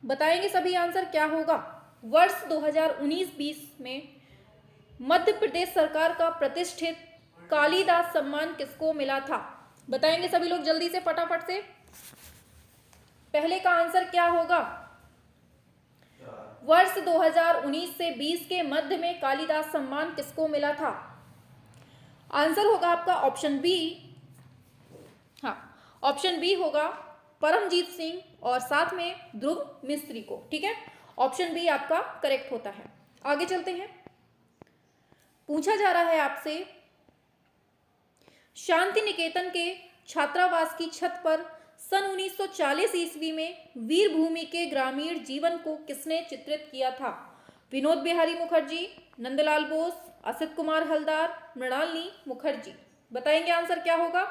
बताएंगे सभी आंसर क्या होगा। वर्ष 2019-20 में मध्य प्रदेश सरकार का प्रतिष्ठित कालिदास सम्मान किसको मिला था? बताएंगे सभी लोग जल्दी से, फटाफट से। पहले का आंसर क्या होगा? वर्ष 2019 से 20 के मध्य में कालिदास सम्मान किसको मिला था? आंसर होगा आपका ऑप्शन बी। हाँ, ऑप्शन बी होगा परमजीत सिंह और साथ में ध्रुव मिस्त्री को। ठीक है, ऑप्शन बी आपका करेक्ट होता है। आगे चलते हैं। पूछा जा रहा है आपसे, शांति निकेतन के छात्रावास की छत पर सन 1940 ईस्वी में वीरभूमि के ग्रामीण जीवन को किसने चित्रित किया था? विनोद बिहारी मुखर्जी, नंदलाल बोस, असित कुमार हलदार, मृणालिनी मुखर्जी। बताएंगे आंसर क्या होगा।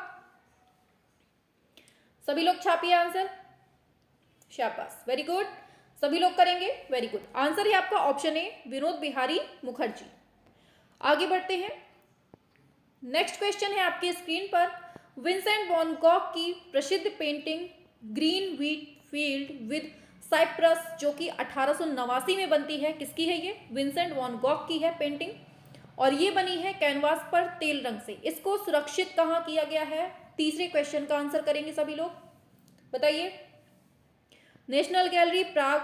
सभी लोग छापिए आंसर। शाबाश, वेरी गुड, सभी लोग करेंगे, वेरी गुड। आंसर है आपका ऑप्शन ए, विनोद बिहारी मुखर्जी। आगे बढ़ते हैं। नेक्स्ट क्वेश्चन है आपके स्क्रीन पर, विंसेंट वैन गॉग की प्रसिद्ध painting green wheat field with cypress जो कि 1889 में बनती है, किसकी है ये? विंसेंट वैन गॉग की है पेंटिंग, और ये बनी है कैनवास पर तेल रंग से। इसको सुरक्षित कहाँ किया गया है? तीसरे क्वेश्चन का आंसर करेंगे सभी लोग, बताइए। नेशनल गैलरी प्राग,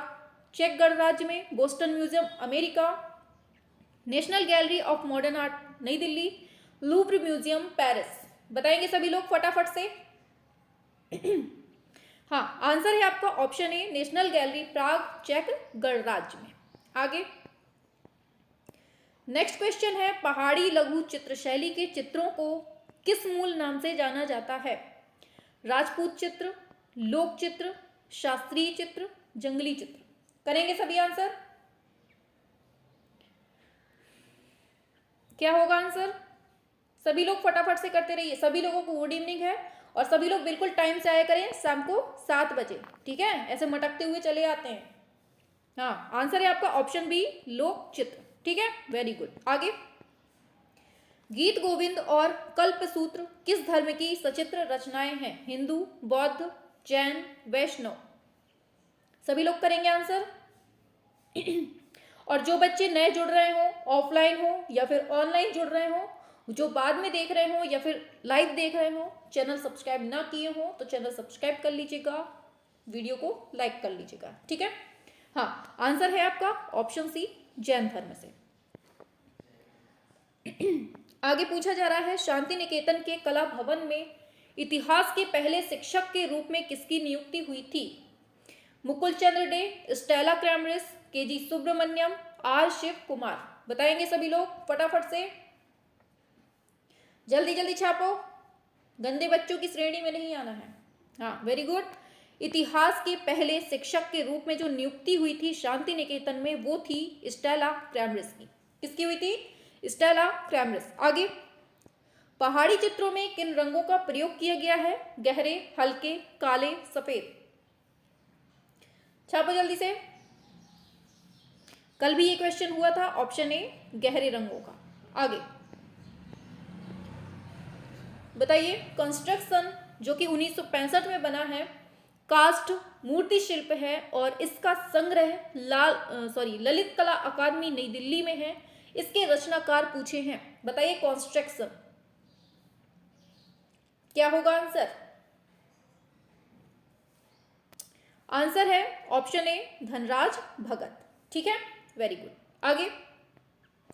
चेक गणराज्य में, Boston museum America, national gallery of modern art नई दिल्ली, लूव्र म्यूजियम पेरिस। बताएंगे सभी लोग फटाफट से। हाँ, आंसर है आपका option A, National Gallery Prague, चेक गणराज्य में। आगे नेक्स्ट क्वेश्चन है, पहाड़ी लघु चित्र शैली के चित्रों को किस मूल नाम से जाना जाता है? राजपूत चित्र, लोक चित्र, शास्त्रीय चित्र, जंगली चित्र। करेंगे सभी आंसर। क्या होगा आंसर? सभी लोग फटाफट से करते रहिए। सभी लोगों को गुड इवनिंग है, और सभी लोग बिल्कुल टाइम से आया करें, शाम को 7 बजे। ठीक है, ऐसे मटकते हुए चले आते हैं। हाँ, आंसर है आपका ऑप्शन बी, लोक चित्र। ठीक है, वेरी गुड। आगे, गीत गोविंद और कल्पसूत्र किस धर्म की सचित्र रचनाएं हैं? हिंदू, बौद्ध, जैन, वैष्णव। सभी लोग करेंगे आंसर। और जो बच्चे नए जुड़ रहे हो, ऑफलाइन हो या फिर ऑनलाइन जुड़ रहे हो, जो बाद में देख रहे हो या फिर लाइव देख रहे हो, चैनल सब्सक्राइब ना किए हो तो चैनल सब्सक्राइब कर लीजिएगा, वीडियो को लाइक कर लीजिएगा। ठीक है, हाँ, आंसर है आपका ऑप्शन सी, जैन धर्म से। आगे पूछा जा रहा है, शांति निकेतन के कला भवन में इतिहास के पहले शिक्षक के रूप में किसकी नियुक्ति हुई थी? Mukul Chandra Dey, Stella Kramrisch, KG Subramanyan, R Shiva Kumar. बताएंगे सभी लोग फटाफट से, जल्दी जल्दी छापो, गंदे बच्चों की श्रेणी में नहीं आना है। हाँ, वेरी गुड। इतिहास के पहले शिक्षक के रूप में जो नियुक्ति हुई थी शांति निकेतन में, वो थी स्टेला क्रैमरिस की। किसकी हुई थी? स्टेला क्रैमरिस। आगे, पहाड़ी चित्रों में किन रंगों का प्रयोग किया गया है? गहरे, हल्के, काले, सफेद। छापो जल्दी से। कल भी ये क्वेश्चन हुआ था, ऑप्शन ए, गहरे रंगों का। आगे बताइए, कंस्ट्रक्शन जो कि 1965 में बना है, कास्ट मूर्ति शिल्प है, और इसका संग्रह ललित कला अकादमी नई दिल्ली में है। इसके रचनाकार पूछे हैं, बताइए कंस्ट्रक्शन क्या होगा आंसर? आंसर है ऑप्शन ए, धनराज भगत। ठीक है, वेरी गुड। आगे,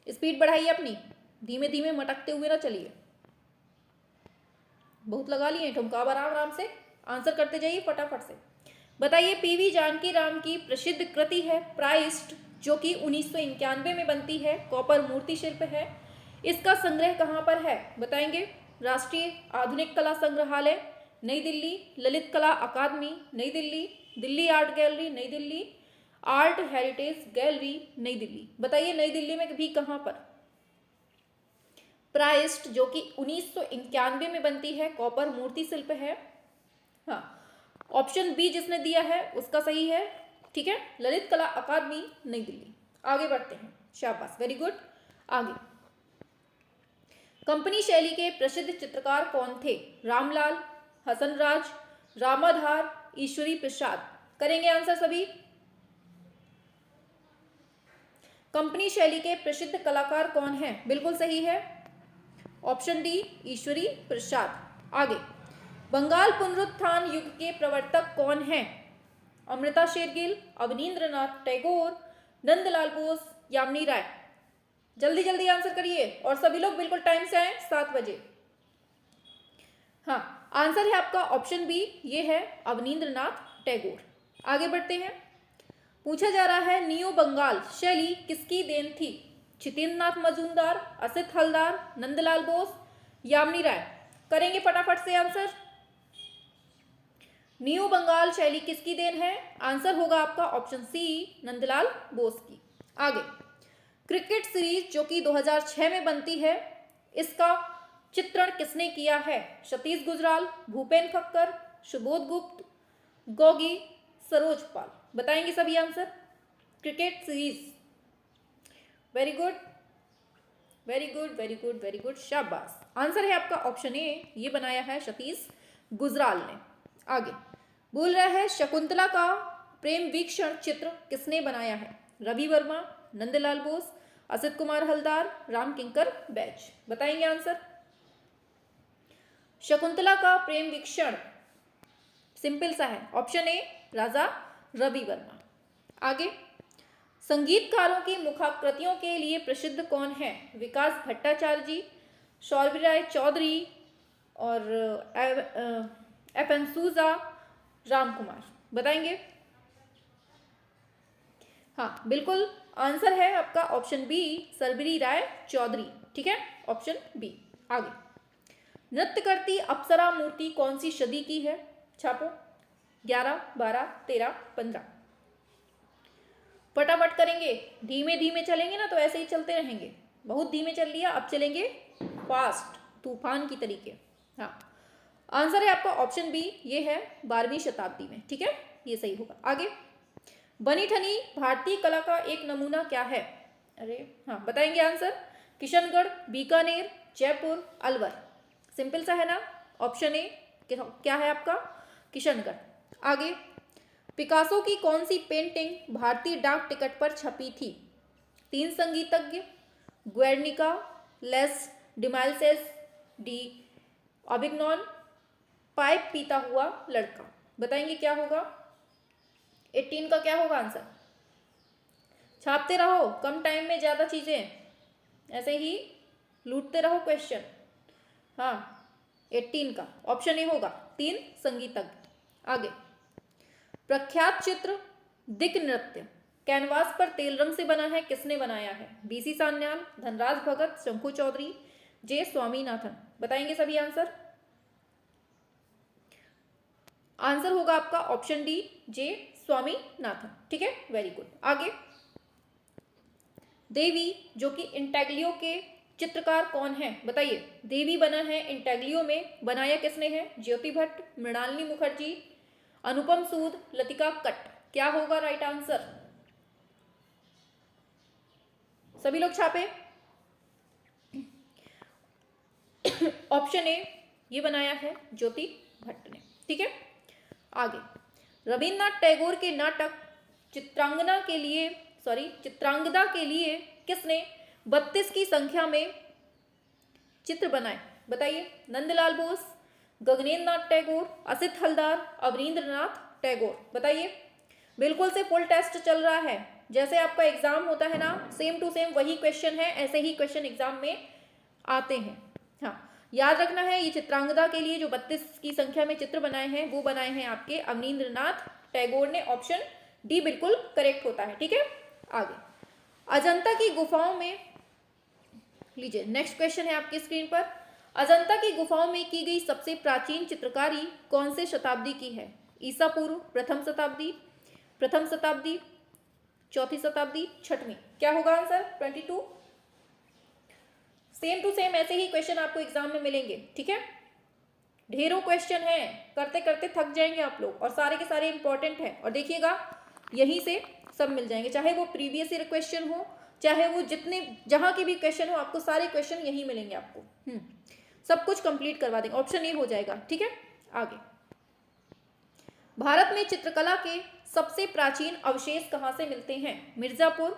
स्पीड बढ़ाइए अपनी, धीमे धीमे मटकते हुए ना चलिए, बहुत लगा लिए ठुमका, आराम आराम से आंसर करते जाइए फटाफट से। बताइए, पीवी जानकी राम की प्रसिद्ध कृति है प्राइस्ट जो कि 1991 में बनती है, कॉपर मूर्ति शिल्प है। इसका संग्रह कहाँ पर है? बताएंगे। राष्ट्रीय आधुनिक कला संग्रहालय नई दिल्ली, ललित कला अकादमी नई दिल्ली, दिल्ली आर्ट गैलरी नई दिल्ली, आर्ट हेरिटेज गैलरी नई दिल्ली। बताइए नई दिल्ली में भी कहाँ पर? प्राइस्ट जो कि 1991 में बनती है, कॉपर मूर्ति शिल्प है। हाँ, ऑप्शन बी जिसने दिया है उसका सही है। ठीक है, ललित कला अकादमी नई दिल्ली। आगे बढ़ते हैं, शाबाश, वेरी गुड। आगे, कंपनी शैली के प्रसिद्ध चित्रकार कौन थे? रामलाल, हसनराज, रामाधार, ईश्वरी प्रसाद। करेंगे आंसर सभी। कंपनी शैली के प्रसिद्ध कलाकार कौन है? बिल्कुल सही है, ऑप्शन डी ईश्वरी प्रसाद। आगे, बंगाल पुनरुत्थान युग के प्रवर्तक कौन है? अमृता शेरगिल, अवनींद्रनाथ टैगोर, नंदलाल बोस, यामिनी राय। जल्दी जल्दी आंसर करिए और सभी लोग बिल्कुल टाइम से आए, 7 बजे। हाँ, आंसर है आपका ऑप्शन बी, ये है अवनींद्रनाथ टैगोर। आगे बढ़ते हैं। पूछा जा रहा है नियो बंगाल शैली किसकी देन थी? छितेंद्रनाथ मजूमदार, असित हलदार, नंदलाल बोस, यामिनी राय। करेंगे फटाफट से आंसर। नियो बंगाल शैली किसकी देन है? आंसर होगा आपका ऑप्शन सी, नंदलाल बोस की। आगे, क्रिकेट सीरीज जो कि 2006 में बनती है, इसका चित्रण किसने किया है? सतीश गुजराल, भूपेन खक्कर, सुबोध गुप्त, गोगी, सरोज पाल। बताएंगे सभी answer. Cricket series, very good very good very good very good, शाबाश। आंसर है आपका ऑप्शन ए, ये बनाया है सतीश गुजराल ने। आगे बोल रहा है शकुंतला का प्रेम वीक्षण चित्र किसने बनाया है? रवि वर्मा, नंदलाल बोस, असित कुमार हलदार, राम किंकर बैच। बताएंगे आंसर। शकुंतला का प्रेम वीक्षण सिंपल सा है, ऑप्शन ए राजा रवि वर्मा। आगे, संगीतकारों की मुखाकृतियों के लिए प्रसिद्ध कौन है? विकास भट्टाचार्य जी, सौरभ राय चौधरी और एफएनसूजा, राम कुमार। बताएंगे। हाँ बिल्कुल, आंसर है आपका ऑप्शन बी, सरबरी राय चौधरी। ठीक है, ऑप्शन बी। आगे, नृत्य करती अप्सरा मूर्ति कौन सी सदी की है? छापो, 11, 12, 13, 15। फटाफट करेंगे, धीमे धीमे चलेंगे ना तो ऐसे ही चलते रहेंगे। बहुत धीमे चल लिया, अब चलेंगे फास्ट, तूफान की तरीके। हाँ, आंसर है आपका ऑप्शन बी, ये है 12वीं शताब्दी में। ठीक है, ये सही होगा। आगे, बनी ठनी भारतीय कला का एक नमूना क्या है? अरे हाँ, बताएंगे आंसर। किशनगढ़, बीकानेर, जयपुर, अलवर। सिंपल सा है ना, ऑप्शन ए क्या है आपका? किशनगढ़। आगे, पिकासो की कौन सी पेंटिंग भारतीय डाक टिकट पर छपी थी? 3 संगीतज्ञ, ग्वेर्निका, लेस डिमाइलसेस, डी ऑबिग्नॉन, पाइप पीता हुआ लड़का। बताएंगे क्या होगा? 18 का क्या होगा आंसर? छापते रहो, कम टाइम में ज्यादा चीजें, ऐसे ही लूटते रहो क्वेश्चन। हाँ, 18 का ऑप्शन ए होगा, 3 संगीतज्ञ। आगे, प्रख्यात चित्र दिक नृत्य कैनवास पर तेल रंग से बना है, किसने बनाया है? बीसी सान्याल, धनराज भगत, शंकु चौधरी, जे स्वामीनाथन। बताएंगे सभी आंसर। आंसर होगा आपका ऑप्शन डी, जे स्वामीनाथन। ठीक है, वेरी गुड। आगे, देवी जो कि इंटेग्लियो के चित्रकार कौन है? बताइए। देवी बना है इंटेग्लियो में, बनाया किसने है? ज्योति भट्ट, मृणालिनी मुखर्जी, अनुपम सूद, लतिका कट्ट। क्या होगा राइट आंसर? सभी लोग छापे। ऑप्शन ए, ये बनाया है ज्योति भट्ट ने। ठीक है, आगे, रविन्द्रनाथ टैगोर के नाटक चित्रांगदा के लिए किसने 32 की संख्या में चित्र बनाए? बताइए। नंदलाल बोस, गगनेंद्र नाथ टैगोर, असित हलदार, अवनींद्रनाथ टैगोर। बताइए। बिल्कुल से फुल टेस्ट चल रहा है, जैसे आपका एग्जाम होता है ना, सेम टू सेम वही क्वेश्चन है, ऐसे ही क्वेश्चन एग्जाम में आते हैं। हाँ, याद रखना है, ये चित्रांगदा के लिए जो 32 की संख्या में चित्र बनाए हैं वो बनाए हैं आपके अवनींद्रनाथ टैगोर ने। ऑप्शन डी बिल्कुल करेक्ट होता है। ठीक है, आगे, अजंता की गुफाओं में, लीजिए नेक्स्ट क्वेश्चन है आपकी स्क्रीन पर। अजंता की गुफाओं में की गई सबसे प्राचीन चित्रकारी कौन से शताब्दी की है? ईसा पूर्व, प्रथम शताब्दी, चौथी शताब्दी, छठवीं। क्या होगा आंसर? 22। सेम टू सेम ऐसे ही क्वेश्चन आपको एग्जाम में मिलेंगे। ठीक है, ढेरों क्वेश्चन हैं, करते करते थक जाएंगे आप लोग, और सारे के सारे इंपॉर्टेंट हैं। और देखिएगा, यहीं से सब मिल जाएंगे, चाहे वो प्रीवियस ईयर क्वेश्चन हो, चाहे वो जितने जहां के भी क्वेश्चन हो, आपको सारे क्वेश्चन यहीं मिलेंगे आपको। सब कुछ कंप्लीट करवा देंगे, ऑप्शन ए हो जाएगा। ठीक है, आगे, भारत में चित्रकला के सबसे प्राचीन अवशेष कहाँ से मिलते हैं? मिर्जापुर,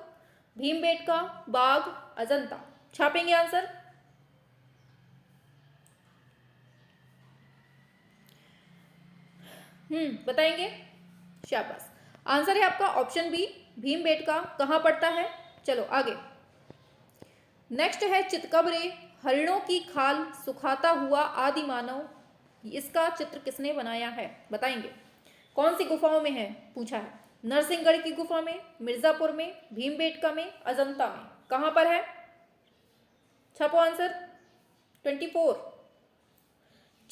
भीमबेटका, बाघ, अजंता। छापेंगे आंसर। बताएंगे। शाबाश। आंसर है आपका ऑप्शन बी, भीमबेटका। कहाँ पड़ता है? चलो आगे। नेक्स्ट है चितकबरे हरिणों की खाल सुखाता हुआ आदि मानव। इसका चित्र किसने बनाया है? बताएंगे। कौन सी गुफाओं में है पूछा है? नरसिंहगढ़ की गुफा में, मिर्जापुर में, भीमबेटका में, अजंता में। कहां पर है? छापो आंसर। 24।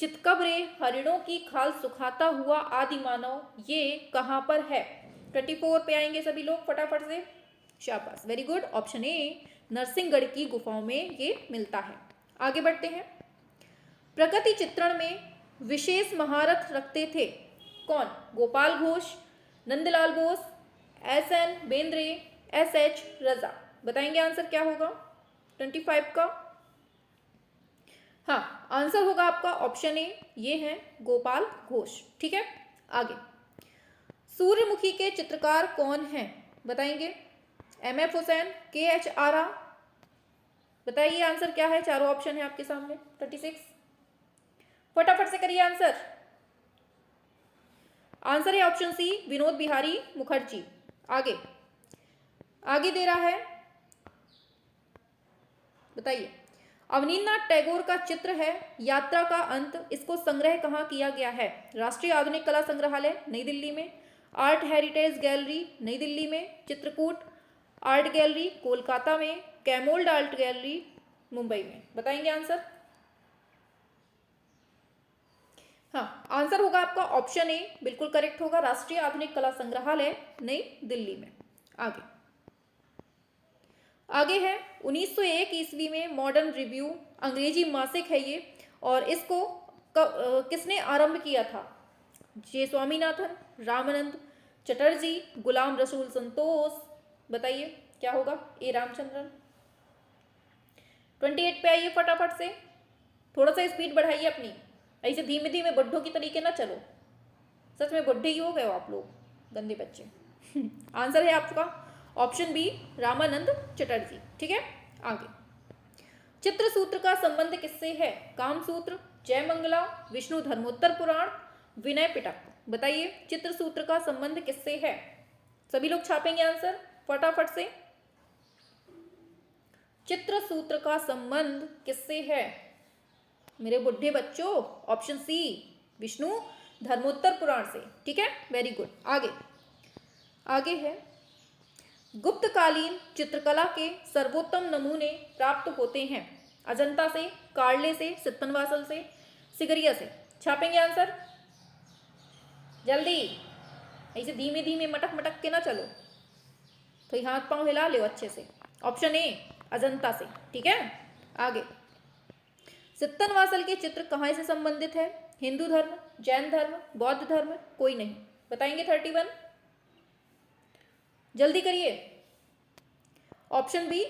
चितकबरे हरिणों की खाल सुखाता हुआ आदि मानव, ये कहां पर है? 24 पे आएंगे सभी लोग फटाफट से। शाबाश, very good. Option A, Narsinghgarh की गुफाओं में ये मिलता है। आगे बढ़ते हैं। प्रकृति चित्रण में विशेष महारत रखते थे कौन? गोपाल घोष, नंदलाल बोस, एस.एन. बेंद्रे, एस.एच. रजा। बताएंगे आंसर क्या होगा 25 का? हाँ, आंसर होगा आपका ऑप्शन ए, ये है गोपाल घोष। ठीक है, आगे। सूर्यमुखी के चित्रकार कौन हैं? बताएंगे। एम.एफ. हुसैन, के.एच. आरा। बताइए आंसर क्या है? चारों ऑप्शन है आपके सामने। 36। फटाफट से करिए आंसर। आंसर है ऑप्शन सी, विनोद बिहारी मुखर्जी। आगे आगे दे रहा है, बताइए। अवनींद्रनाथ टैगोर का चित्र है यात्रा का अंत, इसको संग्रह कहाँ किया गया है? राष्ट्रीय आधुनिक कला संग्रहालय नई दिल्ली में, आर्ट हेरिटेज गैलरी नई दिल्ली में, चित्रकूट आर्ट गैलरी कोलकाता में, कैमोल्ड आर्ट गैलरी मुंबई में। बताएंगे आंसर। हाँ, आंसर होगा आपका ऑप्शन ए, बिल्कुल करेक्ट होगा, राष्ट्रीय आधुनिक कला संग्रहालय नई दिल्ली में। आगे है 1901 ईस्वी में मॉडर्न रिव्यू, अंग्रेजी मासिक है ये, और इसको किसने आरंभ किया था? जे स्वामीनाथन, रामानंद चटर्जी, गुलाम रसूल संतोष। बताइए क्या होगा? ए रामचंद्रन। 28 पे आइए फटाफट से। थोड़ा सा स्पीड बढ़ाइए अपनी, ऐसे धीमे धीमे बुड्ढों की तरीके ना चलो। सच में बुड्ढे ही हो गए हो आप लोग, गंदे बच्चे। आंसर है आपका ऑप्शन बी, रामानंद चटर्जी। ठीक है, आगे। चित्रसूत्र का संबंध किससे है? कामसूत्र, जयमंगला, विष्णु धर्मोत्तर पुराण, विनय पिटक। बताइए चित्रसूत्र का संबंध किससे है? सभी लोग छापेंगे आंसर फटाफट से। चित्रसूत्र का संबंध किससे है मेरे बुढ़े बच्चों? ऑप्शन सी, विष्णु धर्मोत्तर पुराण से। ठीक है, वेरी गुड। आगे है, गुप्तकालीन चित्रकला के सर्वोत्तम नमूने प्राप्त होते हैं अजंता से, कार्ले से, सित्तनवासल से, सिगरिया से। छापेंगे आंसर जल्दी, ऐसे धीमे धीमे मटक मटक के ना चलो, तो हाथ पांव हिला लो अच्छे से। ऑप्शन ए, अजंता से। ठीक है, आगे। सित्तनवासल के चित्र कहाँ से संबंधित है? हिंदू धर्म, जैन धर्म, बौद्ध धर्म, कोई नहीं। बताएंगे 31, जल्दी करिए। ऑप्शन बी,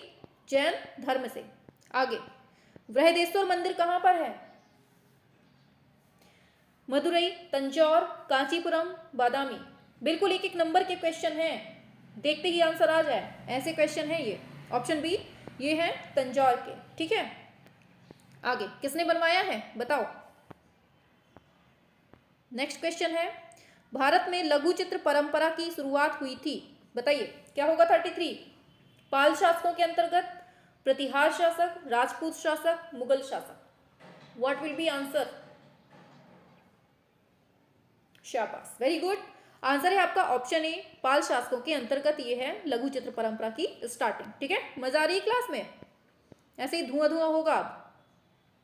जैन धर्म से। आगे, बृहदेश्वर मंदिर कहां पर है? मदुरई, तंजौर, कांचीपुरम, बादामी। बिल्कुल एक एक नंबर के क्वेश्चन हैं, देखते ही आंसर आ जाए ऐसे क्वेश्चन है ये। ऑप्शन बी, ये है तंजौर के। ठीक है, आगे। किसने बनवाया है बताओ। नेक्स्ट क्वेश्चन है, भारत में लघु चित्र परंपरा की शुरुआत हुई थी। बताइए क्या होगा 33। पाल शासकों के अंतर्गत, प्रतिहार शासक, राजपूत शासक, मुगल शासक। What will be answer? शाबाश, वेरी गुड। आंसर है आपका ऑप्शन ए, पाल शासकों के अंतर्गत ये है लघु चित्र परंपरा की स्टार्टिंग। ठीक है, मजा आ रही है क्लास में? ऐसे ही धुआं धुआं होगा। अब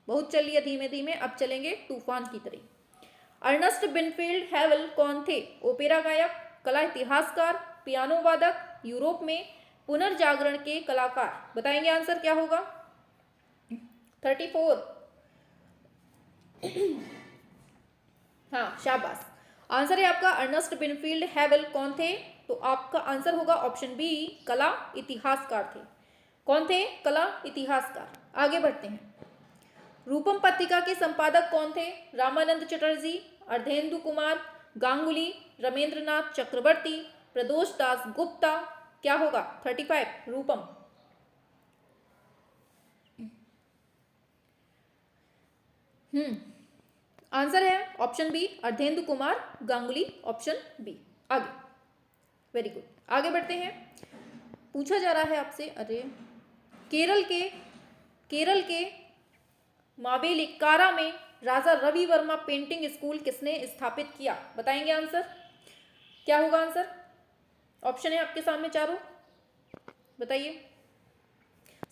बहुत चल लिया धीमे धीमे, अब चलेंगे तूफान की तरह। अर्नस्ट बिनफील्ड हैवल कौन थे? ओपेरा गायक, कला इतिहासकार, पियानो वादक, यूरोप में पुनर्जागरण के कलाकार। बताएंगे आंसर क्या होगा 34। हाँ, शाबाश। आंसर है आपका अर्नस्ट बिनफील्ड हैवल कौन थे? तो आपका आंसर होगा ऑप्शन बी, कला इतिहासकार थे। कौन थे? कला इतिहासकार। आगे बढ़ते हैं। रूपम पत्रिका के संपादक कौन थे? रामानंद चटर्जी, अर्धेंदु कुमार गांगुली, रमेंद्रनाथ चक्रवर्ती, प्रदोष दास गुप्ता, क्या होगा? 35 रूपम। आंसर है option B Ardhendu Kumar Gangoly, option B. आगे, वेरी गुड, आगे बढ़ते हैं। पूछा जा रहा है आपसे, अरे केरल के मावेलिक्कारा में राजा रवि वर्मा पेंटिंग स्कूल किसने स्थापित किया? बताएंगे आंसर, क्या होगा आंसर? ऑप्शन है आपके सामने चारों, बताइए।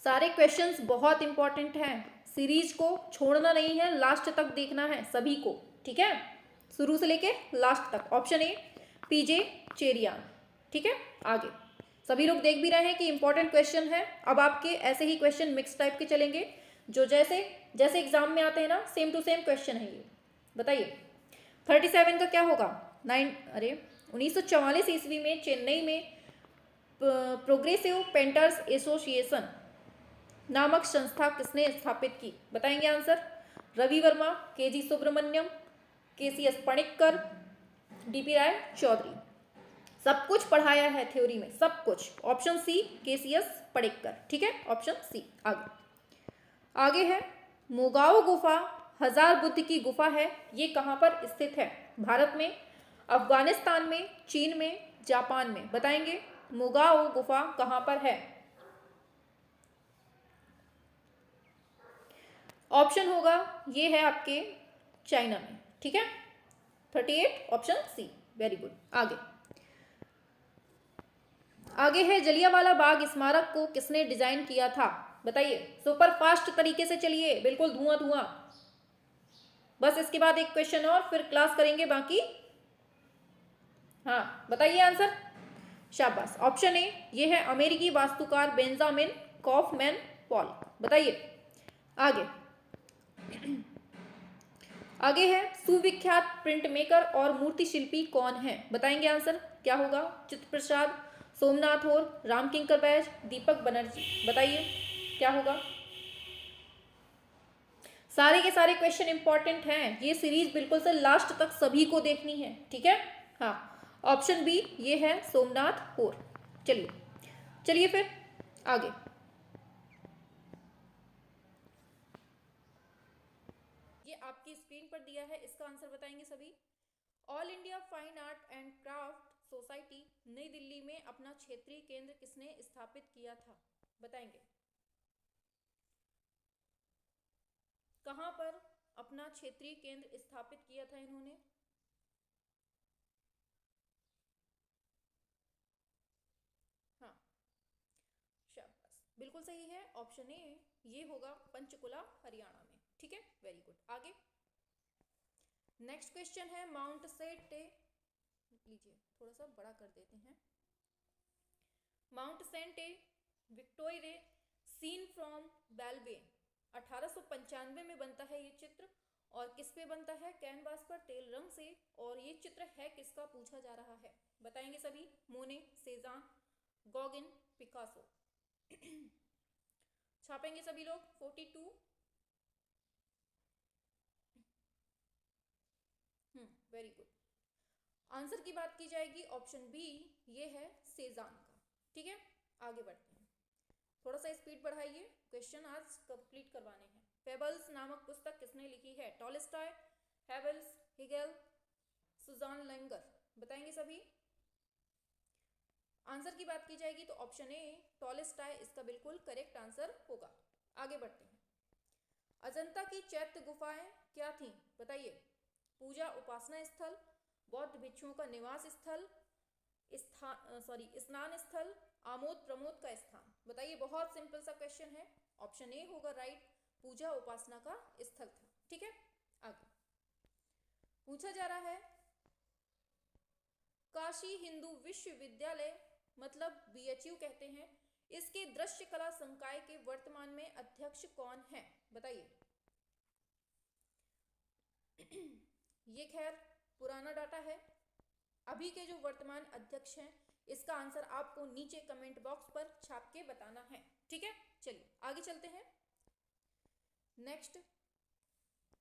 सारे क्वेश्चंस बहुत इंपॉर्टेंट हैं, सीरीज को छोड़ना नहीं है, लास्ट तक देखना है सभी को, ठीक है, शुरू से लेके लास्ट तक। ऑप्शन ए पीजे चेरियान, ठीक है। आगे सभी लोग देख भी रहे हैं कि इंपॉर्टेंट क्वेश्चन है। अब आपके ऐसे ही क्वेश्चन मिक्स टाइप के चलेंगे, जो जैसे जैसे एग्जाम में आते हैं ना, सेम टू सेम क्वेश्चन है ये। बताइए 37 का क्या होगा? 1944 ईस्वी में चेन्नई में प्रोग्रेसिव पेंटर्स एसोसिएशन नामक संस्था किसने स्थापित की? बताएंगे answer. Ravi Varma, KG Subramanyan, KCS Panikkar, DP Roy Chowdhury. सब कुछ पढ़ाया है थ्योरी में, सब कुछ। ऑप्शन सी केसीएस पणिक्कर, ठीक है, ऑप्शन सी। आगे है मुगाओ गुफा हजार बुद्ध की गुफा है, ये कहाँ पर स्थित है? भारत में, अफगानिस्तान में, चीन में, जापान में? बताएंगे मुगाओ गुफा कहाँ पर है? ऑप्शन होगा ये है आपके चाइना में, ठीक है, 38 ऑप्शन सी, वेरी गुड। आगे है जलियांवाला बाग स्मारक को किसने डिजाइन किया था? बताइए, सुपर फास्ट तरीके से चलिए, बिल्कुल धुआं धुआं। बस इसके बाद एक क्वेश्चन और, फिर क्लास करेंगे बाकी। हाँ बताइए आंसर, शाबाश। ऑप्शन ए ये है अमेरिकी वास्तुकार बेंजामिन कॉफमैन पॉल। बताइए आगे है सुविख्यात प्रिंट मेकर और मूर्ति शिल्पी कौन है? बताएंगे आंसर, क्या होगा? चित्र प्रसाद, सोमनाथ और रामकिंकर बैज, दीपक बनर्जी। बताइए क्या होगा? सारे के सारे क्वेश्चन इंपॉर्टेंट हैं, ये सीरीज बिल्कुल से लास्ट तक सभी को देखनी है, ठीक है। हाँ, ऑप्शन बी ये है सोमनाथ और। चलिए फिर आगे। ये आपकी स्क्रीन पर दिया है, इसका आंसर बताएंगे सभी। All India fine art and craft society नई दिल्ली में अपना क्षेत्रीय केंद्र किसने स्थापित किया था? बताएंगे कहां पर अपना क्षेत्रीय केंद्र स्थापित किया था इन्होंने? हाँ शाबाश, बिल्कुल सही है, ऑप्शन ए ये होगा पंचकुला हरियाणा में, ठीक है, वेरी गुड। आगे नेक्स्ट क्वेश्चन है माउंट सेंट, लीजिए थोड़ा सा बड़ा कर देते हैं। Mount Saint Victoria seen from Bellevue 1895 में बनता है ये चित्र, और किस पे बनता है? कैनवास पर तेल रंग से। और ये चित्र है किसका, पूछा जा रहा है? बताएंगे सभी। मोने, सेजान, गॉगिन, पिकासो। छापेंगे सभी लोग 42। Very good. आंसर की बात की जाएगी, ऑप्शन बी ये है सेजान का, ठीक है। आगे बढ़ते हैं, थोड़ा सा स्पीड बढ़ाइए, क्वेश्चन आज कंप्लीट करवाने हैं। फेबल्स नामक पुस्तक किसने लिखी है? Tolstoy, Havells, Hegel, Susanne Langer. बताएंगे सभी। आंसर की बात की जाएगी तो ऑप्शन ए टॉलस्टॉय इसका बिल्कुल करेक्ट आंसर होगा। आगे बढ़ते हैं। अजंता की चैत्य गुफाएं क्या थी? बताइए। पूजा उपासना स्थल, बौद्ध भिक्षुओं का निवास स्थल, स्नान स्थल, आमोद प्रमोद का स्थान। बताइए, बहुत सिंपल सा क्वेश्चन है, ऑप्शन ए होगा राइट, पूजा उपासना का स्थल था, ठीक है। आगे पूछा जा रहा है काशी हिंदू विश्वविद्यालय मतलब बीएचयू कहते हैं, इसके दृश्य कला संकाय के वर्तमान में अध्यक्ष कौन है? बताइए। ये खैर पुराना डाटा है, अभी के जो वर्तमान अध्यक्ष हैं इसका आंसर आपको नीचे कमेंट बॉक्स पर छाप के बताना है, ठीक है। चलिए आगे चलते हैं। नेक्स्ट,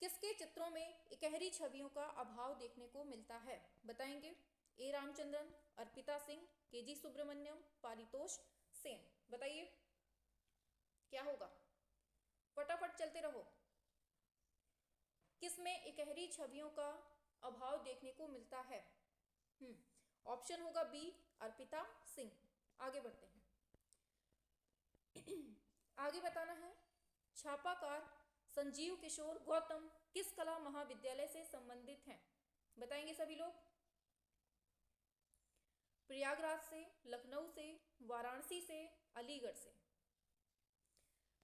किसके चित्रों में इकहरी छवियों का अभाव देखने को मिलता है? बताएंगे। ए रामचंद्रन, अर्पिता सिंह, केजी सुब्रमण्यम, पारितोष सेन। बताइए क्या होगा, फटाफट चलते रहो। किसमें इकहरी छवियों का अभाव देखने को मिलता है? ऑप्शन होगा बी अर्पिता सिंह। आगे बढ़ते हैं। आगे बताना है, छापाकार संजीव किशोर गौतम किस कला महाविद्यालय से संबंधित हैं? बताएंगे सभी लोग। प्रयागराज से, लखनऊ से, वाराणसी से, अलीगढ़ से।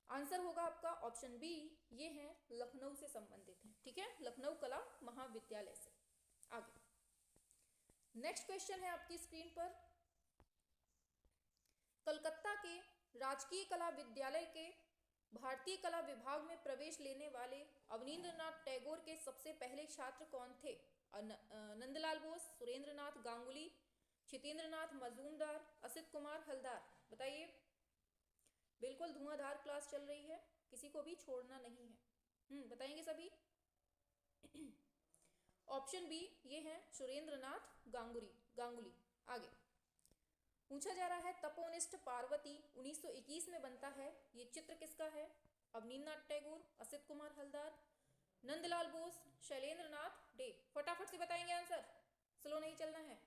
आंसर होगा आपका ऑप्शन बी, ये हैं लखनऊ से संबंधित हैं। ठीक है, लखनऊ कला महाविद्यालय से। आगे नेक्स्ट क्वेश्चन है आपकी स्क्रीन पर, कलकत्ता के राजकीय कला विद्यालय के भारतीय कला विभाग में प्रवेश लेने वाले अवनींद्रनाथ टैगोर के सबसे पहले छात्र कौन थे? नंदलाल बोस, सुरेंद्रनाथ गांगुली, क्षितेंद्रनाथ मजूमदार, असित कुमार हलदार। बताइए। बिल्कुल धुआंधार क्लास चल रही है, किसी को भी छोड़ना नहीं है। बताएंगे सभी। ऑप्शन बी ये है सुरेंद्रनाथ गांगुली। आगे पूछा जा रहा है, तपोनिष्ठ पार्वती 1921 में बनता है, ये चित्र किसका है? अवनींद्रनाथ टैगोर, असित कुमार हलदार, नंदलाल बोस, शैलेंद्रनाथ डे। फटाफट से बताएंगे आंसर, स्लो नहीं चलना है।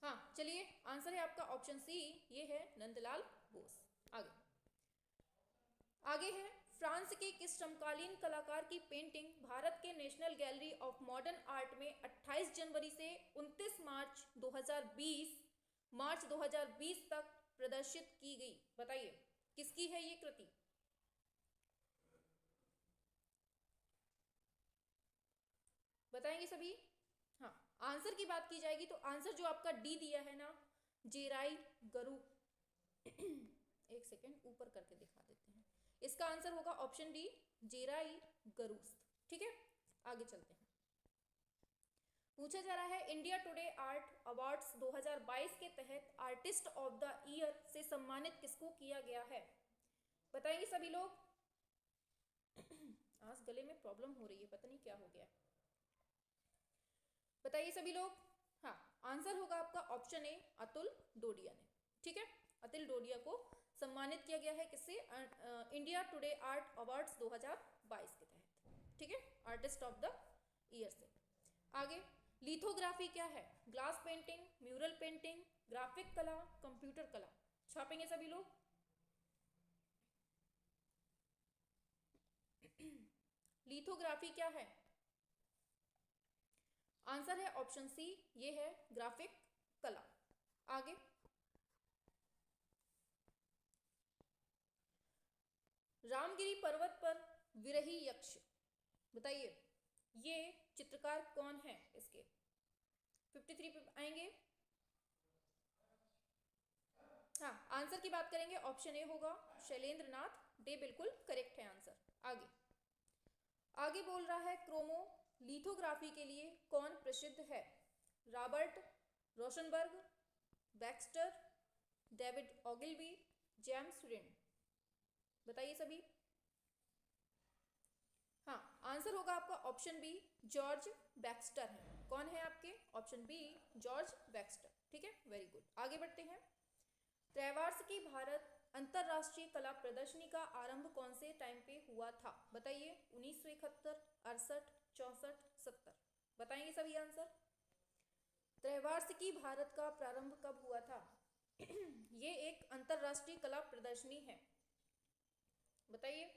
हाँ चलिए, आंसर है आपका ऑप्शन सी, ये है नंदलाल बोस। आगे है, फ्रांस के किस समकालीन कलाकार की पेंटिंग भारत के national gallery of modern art में 28 जनवरी से 29 मार्च 2020 तक प्रदर्शित की गई? बताइए किसकी है ये कृति? बताएंगे सभी। हाँ, आंसर की बात की जाएगी तो आंसर जो आपका डी दिया है ना, जेराई गरू। एक सेकेंड ऊपर करके दिखा देते हैं। इसका आंसर होगा ऑप्शन डी, जेराई गरूस्त। ठीक है, आगे चलते हैं। पूछा जा रहा है, इंडिया टुडे आर्ट अवार्ड्स 2022 के तहत आर्टिस्ट ऑफ द ईयर से सम्मानित किसको किया गया है? बताएंगे सभी लोग। आज गले में प्रॉब्लम हो रही है, पता नहीं क्या हो गया। बताइए सभी लोग। हाँ, आंसर होगा आपका ऑप्शन ए, अतुल डोडिया ने। ठीक है, अतुल डोडिया को सम्मानित किया गया है किससे? इंडिया टुडे आर्ट अवार्ड्स 2022 के तहत। ठीक है, आर्टिस्ट ऑफ द ईयर से। आगे, लिथोग्राफी क्या है? Glass painting, mural painting, graphic कला, कंप्यूटर कला। छापेंगे सभी लोग। लिथोग्राफी क्या है? आंसर है ऑप्शन सी, ये है ग्राफिक कला। आगे, रामगिरी पर्वत पर विरही यक्ष। बताइए ये चित्रकार कौन है? इसके 53 पे आएंगे। हाँ, आंसर की बात करेंगे, ऑप्शन ए होगा शैलेंद्रनाथ डे। बिल्कुल करेक्ट है आंसर। आगे बोल रहा है, क्रोमो लिथोग्राफी के लिए कौन प्रसिद्ध है? रॉबर्ट रोशनबर्ग, बैक्स्टर, डेविड ओगिलबी, जेम्स रिंड। बताइए सभी। हाँ, आंसर होगा आपका ऑप्शन बी, जॉर्ज बैक्स्टर है। कौन है आपके? Option B, George Baxter. ठीक है, वेरी गुड। आगे बढ़ते हैं। त्रैवार्ष की भारत अंतरराष्ट्रीय कला प्रदर्शनी का आरंभ कौन से टाइम पे हुआ था? बताइए। 1971, 68, 64, 70। बताएंगे सभी आंसर। त्रैवार्ष की भारत का प्रारंभ कब हुआ था? ये एक अंतरराष्ट्रीय कला प्रदर्शनी है। बताइए।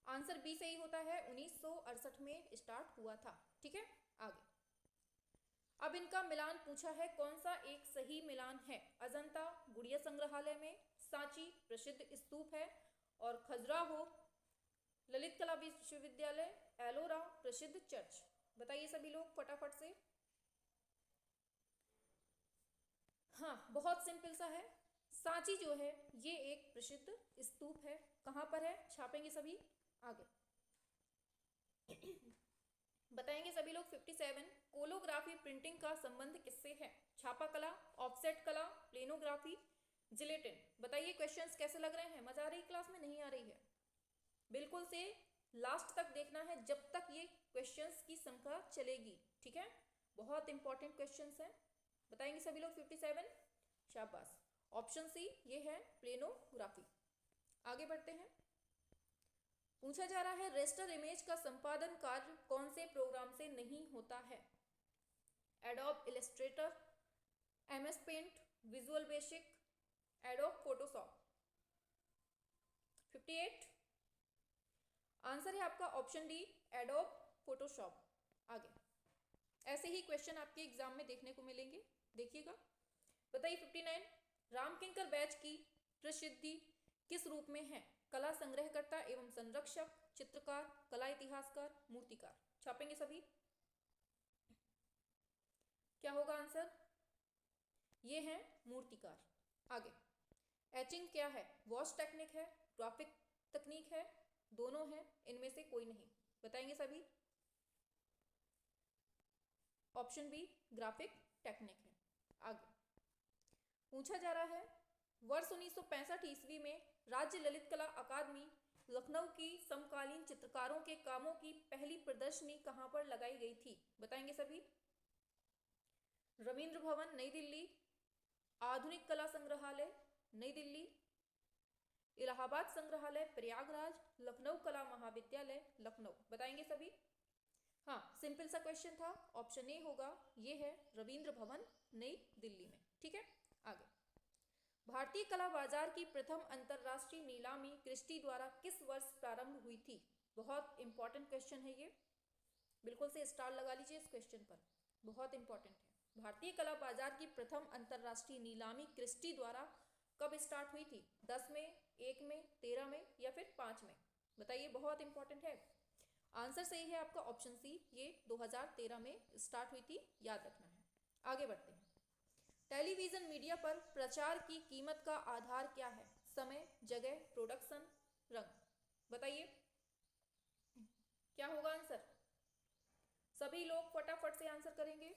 आंसर बी सही होता है, 1968 में स्टार्ट हुआ था। ठीक है, आगे। अब इनका मिलान पूछा है, कौन सा एक सही मिलान है? अजंता गुड़िया संग्रहालय में, सांची प्रसिद्ध स्तूप है, और खजुराहो ललित कला विश्वविद्यालय, एलोरा प्रसिद्ध चर्च। बताइए सभी लोग फटाफट से। हाँ, बहुत सिंपल सा है। सांची जो है ये एक प्रसिद्ध स्तूप है। कहाँ पर है? छापेंगे सभी। आगे बताएंगे सभी लोग। 57, कोलोग्राफी प्रिंटिंग का संबंध किससे है? छापा कला, ऑफसेट कला, प्लेनोग्राफी, जिलेटिन। बताइए क्वेश्चंस कैसे लग रहे हैं? मजा आ रही क्लास में? नहीं आ रही है? बिल्कुल से लास्ट तक देखना है, जब तक ये क्वेश्चंस की संख्या चलेगी। ठीक है, बहुत इंपॉर्टेंट क्वेश्चन हैं, बताएंगे सभी लोग। 57, शाबाश। ऑप्शन सी ये है प्लेनोग्राफी। आगे बढ़ते हैं। पूछा जा रहा है रेस्टर इमेज का संपादन कार्य कौन से प्रोग्राम से नहीं होता है? Adobe Illustrator, MS Paint, Visual Basic, Adobe Photoshop. 58, answer है आपका ऑप्शन डी, एडोब फोटोशॉप। आगे ऐसे ही क्वेश्चन आपके एग्जाम में देखने को मिलेंगे, देखिएगा। बताइए 59, रामकिंकर बैच की प्रसिद्धि किस रूप में है? कला संग्रहकर्ता एवं संरक्षक, चित्रकार, कला इतिहासकार, मूर्तिकार। छापेंगे सभी, क्या होगा आंसर? ये है मूर्तिकार। आगे एचिंग क्या है? वॉश टेक्निक है, ग्राफिक तकनीक है, दोनों है, इनमें से कोई नहीं। बताएंगे सभी। ऑप्शन बी ग्राफिक टेक्निक है। आगे पूछा जा रहा है वर्ष 1965 ईस्वी में राज्य ललित कला अकादमी लखनऊ की समकालीन चित्रकारों के कामों की पहली प्रदर्शनी कहां पर लगाई गई थी? बताएंगे सभी। रविंद्र भवन नई दिल्ली, आधुनिक कला संग्रहालय नई दिल्ली, इलाहाबाद संग्रहालय प्रयागराज, लखनऊ कला महाविद्यालय लखनऊ। बताएंगे सभी। हाँ, सिंपल सा क्वेश्चन था, ऑप्शन ए होगा, ये है रविंद्र भवन नई दिल्ली में। ठीक है। आगे भारतीय कला बाजार की प्रथम अंतरराष्ट्रीय नीलामी क्रिस्टी द्वारा किस वर्ष प्रारंभ हुई थी? बहुत इंपॉर्टेंट क्वेश्चन है ये, बिल्कुल से स्टार लगा लीजिए इस क्वेश्चन पर, बहुत इंपॉर्टेंट है। भारतीय कला बाजार की प्रथम अंतरराष्ट्रीय नीलामी क्रिस्टी द्वारा कब स्टार्ट हुई थी? 10 में, 1 में, 13 में या फिर 5 में? बताइए, बहुत इंपॉर्टेंट है। आंसर सही है आपका ऑप्शन सी, ये 2013 में स्टार्ट हुई थी, याद रखना है। आगे बढ़ते हैं। टेलीविजन मीडिया पर प्रचार की कीमत का आधार क्या है? समय, जगह, प्रोडक्शन, रंग। बताइए क्या होगा आंसर? सभी लोग फटाफट से आंसर करेंगे।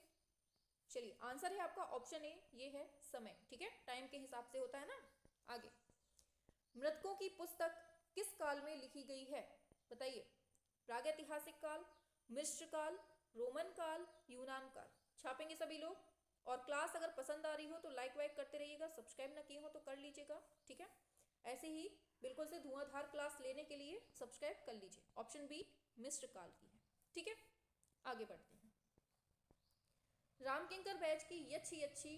चलिए, आंसर है आपका ऑप्शन ए, ये है समय। ठीक है, टाइम के हिसाब से होता है ना। आगे मृतकों की पुस्तक किस काल में लिखी गई है? बताइए। प्रागैतिहासिक काल, मिस्र काल, रोमन काल, यूनान काल। छापेंगे सभी लोग। और क्लास अगर पसंद आ रही हो तो लाइक वाइक करते रहिएगा, सब्सक्राइब ना किए हो तो कर लीजिएगा। ठीक है, ऐसे ही बिल्कुल से धुआंधार क्लास लेने के लिए सब्सक्राइब कर लीजिए। ऑप्शन बी मिस्र काल की है। ठीक है, आगे बढ़ते हैं। रामकिंकर बैच की यक्षी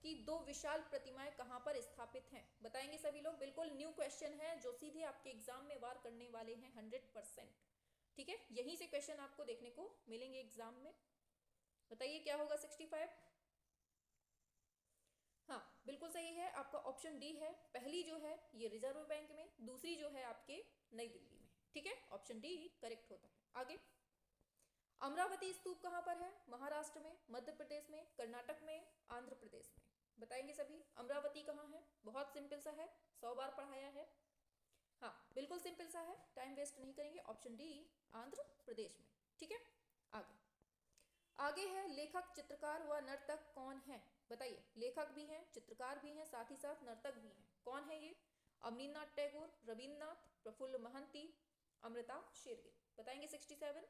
की 2 विशाल प्रतिमाएं कहां पर स्थापित हैं? बताएंगे सभी लोग। बिल्कुल न्यू क्वेश्चन है जो सीधे आपके एग्जाम में वार करने वाले हैं 100%। ठीक है, यहीं से क्वेश्चन आपको देखने को मिलेंगे एग्जाम में। बताइए क्या होगा 65। हाँ, बिल्कुल सही है आपका ऑप्शन डी है। पहली जो है ये रिजर्व बैंक में, दूसरी जो है आपके नई दिल्ली में। ठीक है, ऑप्शन डी करेक्ट होता है। आगे अमरावती स्तूप कहाँ पर है? महाराष्ट्र में, मध्य प्रदेश में, कर्नाटक में, आंध्र प्रदेश में। बताएंगे सभी। अमरावती कहाँ है? बहुत सिंपल सा है, 100 बार पढ़ाया है। हाँ, बिल्कुल सिंपल सा है, टाइम वेस्ट नहीं करेंगे। ऑप्शन डी आंध्र प्रदेश में। ठीक है, आगे है लेखक, चित्रकार व नर्तक कौन है? बताइए। लेखक भी हैं, चित्रकार भी हैं, साथ ही साथ नर्तक भी हैं। कौन है ये? अवनींद्रनाथ टैगोर, रविन्द्रनाथ, प्रफुल्ल महंती, अमृता शेरगिल। बताएंगे 67।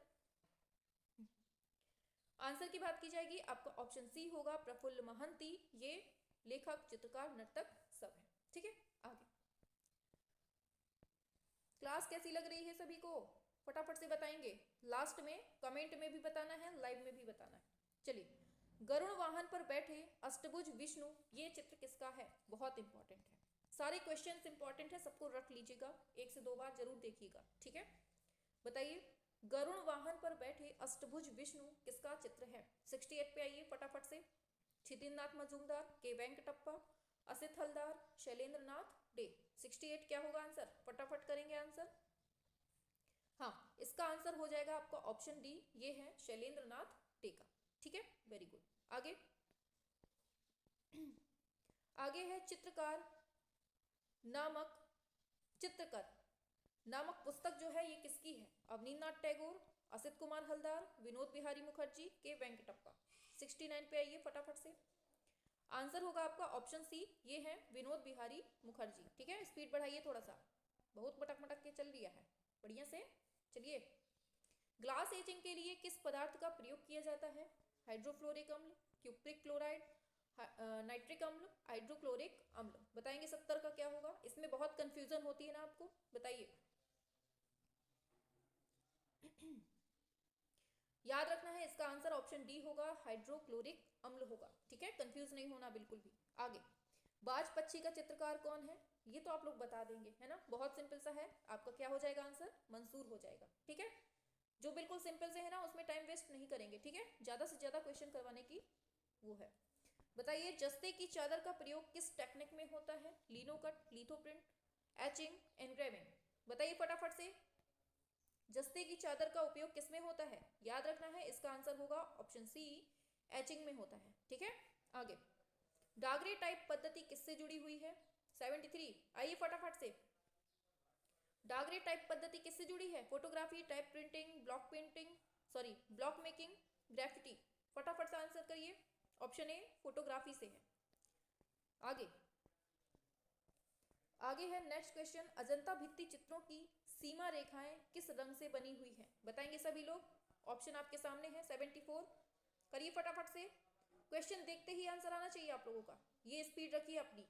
आंसर की बात की जाएगी, आपका ऑप्शन सी होगा, प्रफुल्ल महंती। ये लेखक, चित्रकार, नर्तक सब है। ठीक है, आगे क्लास कैसी लग रही है सभी को? फटाफट से बताएंगे। लास्ट में कमेंट में भी बताना है, लाइव में भी बताना है। चलिए, गरुड़ वाहन पर बैठे अष्टभुज विष्णु, ये चित्र किसका है? बहुत इंपॉर्टेंट है, सारे क्वेश्चंस इंपॉर्टेंट है, सबको रख लीजिएगा, 1 से 2 बार जरूर देखिएगा। ठीक है, बताइए गरुड़ वाहन पर बैठे अष्टभुज विष्णु किसका चित्र है? 68 पे आइए फटाफट से। छिदिंद्रनाथ मजूमदार, के वेंकटप्पा, असित हलदार, शैलेंद्र नाथ डे। 68 क्या होगा आंसर? फटाफट करेंगे आंसर। हाँ, इसका आंसर हो जाएगा आपका ऑप्शन डी, ये है शैलेंद्र नाथ डे का। ठीक है, वेरी गुड। आगे है चित्रकार नामक पुस्तक जो है ये किसकी है? अवनींद्रनाथ टैगोर, असित कुमार हलदार, विनोद बिहारी मुखर्जी, के वेंकटप्पा। 69 पे आइए फटाफट से। आंसर होगा आपका ऑप्शन सी, ये है विनोद बिहारी मुखर्जी। ठीक है, स्पीड बढ़ाइए थोड़ा सा, बहुत मटक मटक के चल रहा है, बढ़िया से चलिए। ग्लास एचिंग के लिए किस पदार्थ का प्रयोग किया जाता है? हाइड्रोफ्लोरिक अम्ल, क्यूप्रिक क्लोराइड, नाइट्रिक अम्ल, हाइड्रोक्लोरिक अम्ल। बताएंगे 70 का क्या होगा? इसमें बहुत कंफ्यूजन होती है ना आपको, बताइए। याद रखना है इसका आंसर ऑप्शन डी होगा, हाइड्रोक्लोरिक अम्ल होगा। ठीक है, कंफ्यूज नहीं होना बिल्कुल भी। आगे, बाज पक्षी का चित्रकार कौन है? ये तो आप लोग बता देंगे, है ना, बहुत सिंपल सा है। आपका क्या हो जाएगा आंसर? मंसूर हो जाएगा। ठीक है, जो बिल्कुल सिंपल से है ना उसमें टाइम वेस्ट नहीं करेंगे। ठीक है, ज्यादा से ज्यादा क्वेश्चन करवाने की वो है। बताइए, जस्ते की चादर का प्रयोग किस टेक्निक में होता है? Linocut, lithoprint, etching, engraving. बताइए फटाफट से, जस्ते की चादर का उपयोग किस में होता है? याद रखना है इसका आंसर होगा ऑप्शन सी, एचिंग में होता है। ठीक है, आगे, डागरे टाइप पद्धति किससे जुड़ी हुई है? 73। आइए फटाफट से, डागरे टाइप पद्धति किससे जुड़ी है? Photography, type printing, block painting, sorry block making, graffiti. फटाफट से आंसर करिए। ऑप्शन ए फोटोग्राफी से है। आगे, आगे है नेक्स्ट क्वेश्चन, अजंता भित्ति चित्रों की सीमा रेखाएं किस रंग से बनी हुई हैं? बताएंगे सभी लोग। ऑप्शन आपके सामने है 74। करिए फटाफट से, क्वेश्चन देखते ही आंसर आना चाहिए आप लोगों का। ये स्पीड रखिए अपनी,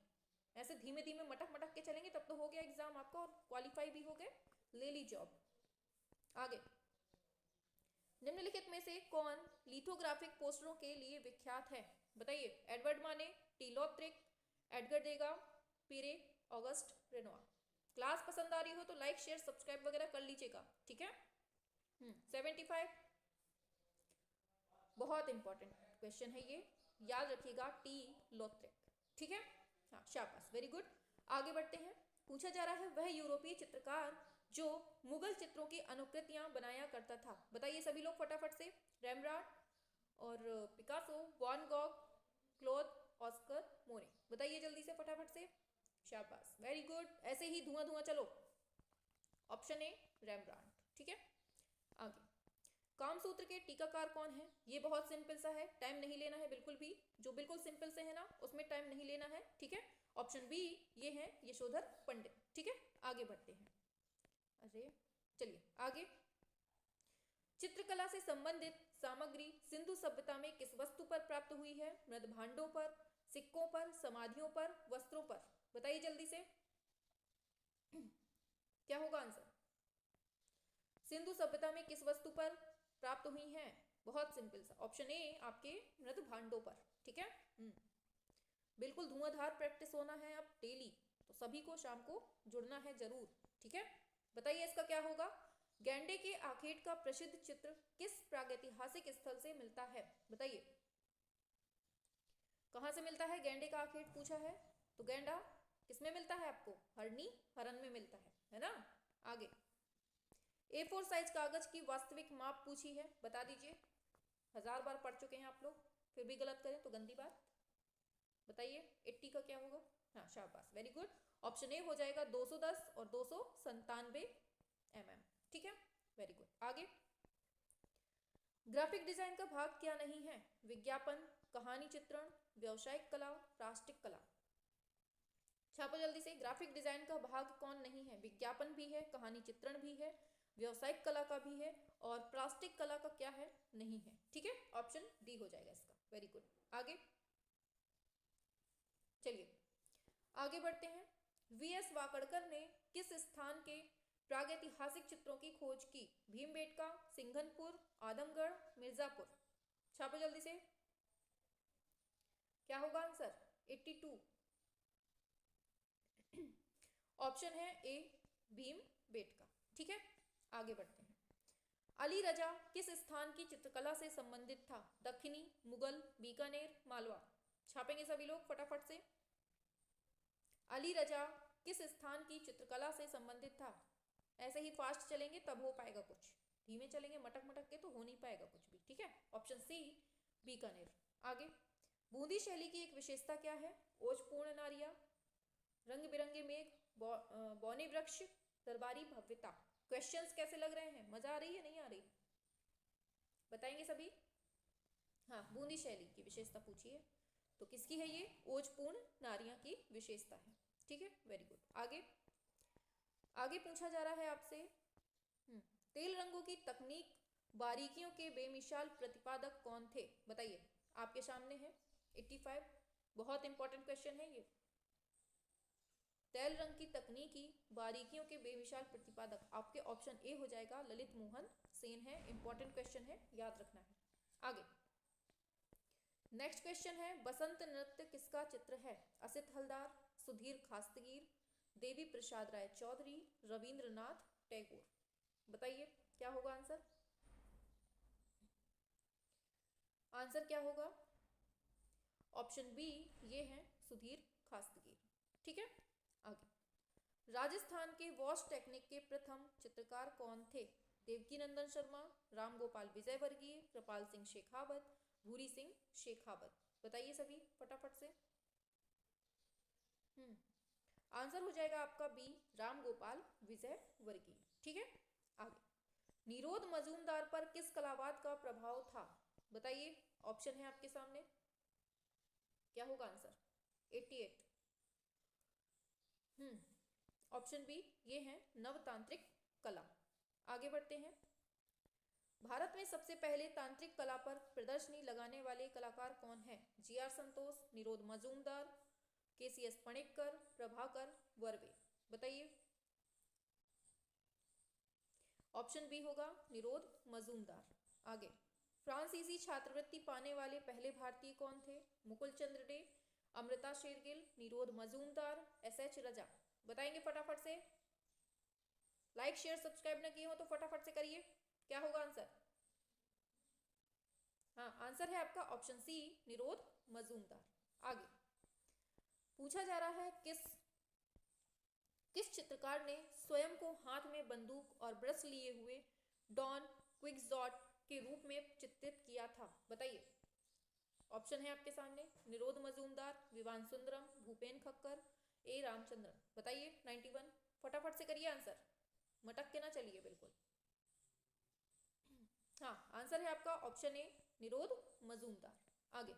ऐसे धीमे धीमे मटक मटक के चलेंगे तब तो हो गया एग्जाम आपका और क्वालिफाई भी हो गए, ले ली जॉब। आगे, निम्नलिखित में से कौन लिथोग्राफिक पोस्टरों के लिए विख्यात है? बताइए, एडवर्ड माने, टी लॉथब्रिक, एडगर देगा, पीरे, ऑगस्ट रेनोआ। क्लास पसंद आ रही हो तो लाइक शेयर सब्सक्राइब वगैरह कर लीजिएगा। ठीक है, 75 बहुत इंपॉर्टेंट क्वेश्चन है ये, याद रखिएगा, टी लॉथब्रिक। ठीक है, हाँ शाबाश, वेरी गुड। आगे बढ़ते हैं, पूछा जा रहा है वह यूरोपीय चित्रकार जो मुगल चित्रों की अनुकृतियां बनाया करता था। बताइए सभी लोग फटाफट से, रेम्ब्रांड और Picasso, Van Gogh, Claude, Oscar Monet. बताइए जल्दी से फटाफट से, शाबाश, वेरी गुड। ऐसे ही धुआं धुआं चलो। Option A रेम्ब्रांड। ठीक है, आगे, कामसूत्र के टीकाकार कौन है? ये बहुत सिंपल सा है, टाइम नहीं लेना है बिल्कुल भी, जो बिल्कुल सिंपल से है ना उसमें टाइम नहीं लेना है। ठीक है, ऑप्शन बी ये है यशोधर पंडित। ठीक है, आगे बढ़ते हैं। अरे चलिए आगे, चित्रकला से संबंधित सामग्री सिंधु सभ्यता में किस वस्तु पर प्राप्त हुई है? मृद भांडों पर, सिक्कों पर, समाधियों पर, वस्त्रों पर। बताइए जल्दी से, क्या होगा आंसर? सिंधु सभ्यता में किस वस्तु पर प्राप्त हुई हैं? बहुत सिंपल सा, ऑप्शन ए आपके मृद भांडों पर। ठीक है, बिल्कुल धुआंधार प्रैक्टिस होना है अब डेली, तो सभी को शाम को जुड़ना है जरूर। ठीक है, बताइए इसका क्या होगा? गैंडे के आखेट का प्रसिद्ध चित्र किस प्रागैतिहासिक स्थल से मिलता है? बताइए, कहां से मिलता है गैंडे का आखेट पूछा है, तो गैंडा किसमें मिलता है आपको? हरनी हरन में मिलता है ना। आगे, A4 साइज कागज की वास्तविक माप पूछी है, बता दीजिए। 1000 बार पढ़ चुके हैं आप लोग, फिर भी गलत करें तो गंदी बात। बताइए 80 का क्या होगा? हाँ शाबाश, वेरी गुड। ऑप्शन ए हो जाएगा 210 और 297 mm। ठीक है, वेरी गुड। आगे, ग्राफिक डिजाइन का भाग क्या नहीं है? विज्ञापन, कहानी चित्रण, व्यवसायिक कला, राष्ट्रिक कला। छापो जल्दी से, ग्राफिक डिजाइन का भाग कौन नहीं है? विज्ञापन भी है, कहानी चित्रण भी है, व्यवसायिक कला का भी है, और प्लास्टिक कला का क्या है? नहीं है। ठीक है, ऑप्शन डी हो जाएगा इसका। Very good. आगे चलिए आगे बढ़ते हैं। वीएस वाकड़कर ने किस स्थान के प्रागैतिहासिक चित्रों की खोज की? भीमबेटका, सिंघनपुर, आदमगढ़, मिर्जापुर। छापो जल्दी से, क्या होगा आंसर? 82। ऑप्शन है ए भीमबेटका। ठीक है, आगे बढ़ते हैं। अली रजा किस स्थान की चित्रकला से संबंधित था? दक्षिणी, मुगल, बीकानेर, मालवा। छापेंगे सभी लोग फटाफट से। अली रजा किस स्थान की चित्रकला से संबंधित था? ऐसे ही फास्ट चलेंगे तब हो पाएगा कुछ, धीमे चलेंगे मटक मटक के तो हो नहीं पाएगा कुछ भी। ठीक है, ऑप्शन सी बीकानेर। आगे, बूंदी शैली की एक विशेषता क्या है? ओजपूर्ण नारियां, रंग बिरंगे मेघ, बौने वृक्ष, दरबारी भव्यता। क्वेश्चंस कैसे लग रहे हैं? मजा आ रही है नहीं आ रही? बताएंगे सभी। हाँ, बूंदी शैली की विशेषता पूछी है, तो किसकी है ये? ओजपूर्ण नारियां की विशेषता है। ठीक है, वेरी गुड। आगे, आगे पूछा जा रहा है आपसे, तेल रंगों की तकनीक बारीकियों के बेमिसाल प्रतिपादक कौन थे? बताइए, आपके सामने है 85। बहुत इंपॉर्टेंट क्वेश्चन है ये। तैल रंग की तकनीकी बारीकियों के बेमिसाल प्रतिपादक, आपके ऑप्शन ए हो जाएगा ललित मोहन सेन है। इंपॉर्टेंट क्वेश्चन है, याद रखना है। आगे नेक्स्ट क्वेश्चन है, बसंत नृत्य किसका चित्र है? असित हलदार, सुधीर खास्तगीर, देवी प्रसाद राय चौधरी, रविंद्रनाथ टैगोर। बताइए क्या होगा आंसर? आंसर क्या होगा? ऑप्शन बी ये है सुधीर खास्तगीर। ठीक है। आगे राजस्थान के वॉश टेक्निक के प्रथम चित्रकार कौन थे? देवकी नंदन शर्मा, रामगोपाल विजयवर्गीय, कृपाल सिंह शेखावत, भूरी सिंह शेखावत। बताइए सभी फटाफट से। आंसर हो जाएगा आपका बी रामगोपाल विजयवर्गीय। ठीक है। आगे निरोध मजूमदार पर किस कलावाद का प्रभाव था? बताइए, ऑप्शन है आपके सामने, क्या होगा आंसर? 88। ऑप्शन बी ये है नवतांत्रिक कला। आगे बढ़ते हैं। भारत में सबसे पहले तांत्रिक कला पर प्रदर्शनी लगाने वाले कलाकार कौन है? जी.आर. संतोष, निरोध मजूमदार, के.सी.एस. पणिक्कर, प्रभाकर वर्वे। बताइए, ऑप्शन बी होगा निरोध मजूमदार। आगे फ्रांसीसी छात्रवृत्ति पाने वाले पहले भारतीय कौन थे? मुकुल चंद्र डे, अमृता शेरगिल, निरोध मजूमदार, एस.एच. रजा। बताएंगे फटाफट से। लाइक शेयर सब्सक्राइब ना किए हो तो फटाफट से करिए। क्या होगा आंसर? हाँ, आंसर है आपका ऑप्शन सी निरोध मजूमदार। आगे पूछा जा रहा है किस चित्रकार ने स्वयं को हाथ में बंदूक और ब्रश लिए हुए डॉन क्विक्सोट के रूप में चित्रित किया था? बताइए, ऑप्शन है आपके सामने, निरोध मजूमदार, विवान सुंदरम, भूपेन खक्कर, ए रामचंद्रन। बताइए 91, फटाफट से करिए आंसर, मटक के ना चलिए बिल्कुल। हाँ, आंसर है आपका ऑप्शन ए निरोध मजूमदार। आगे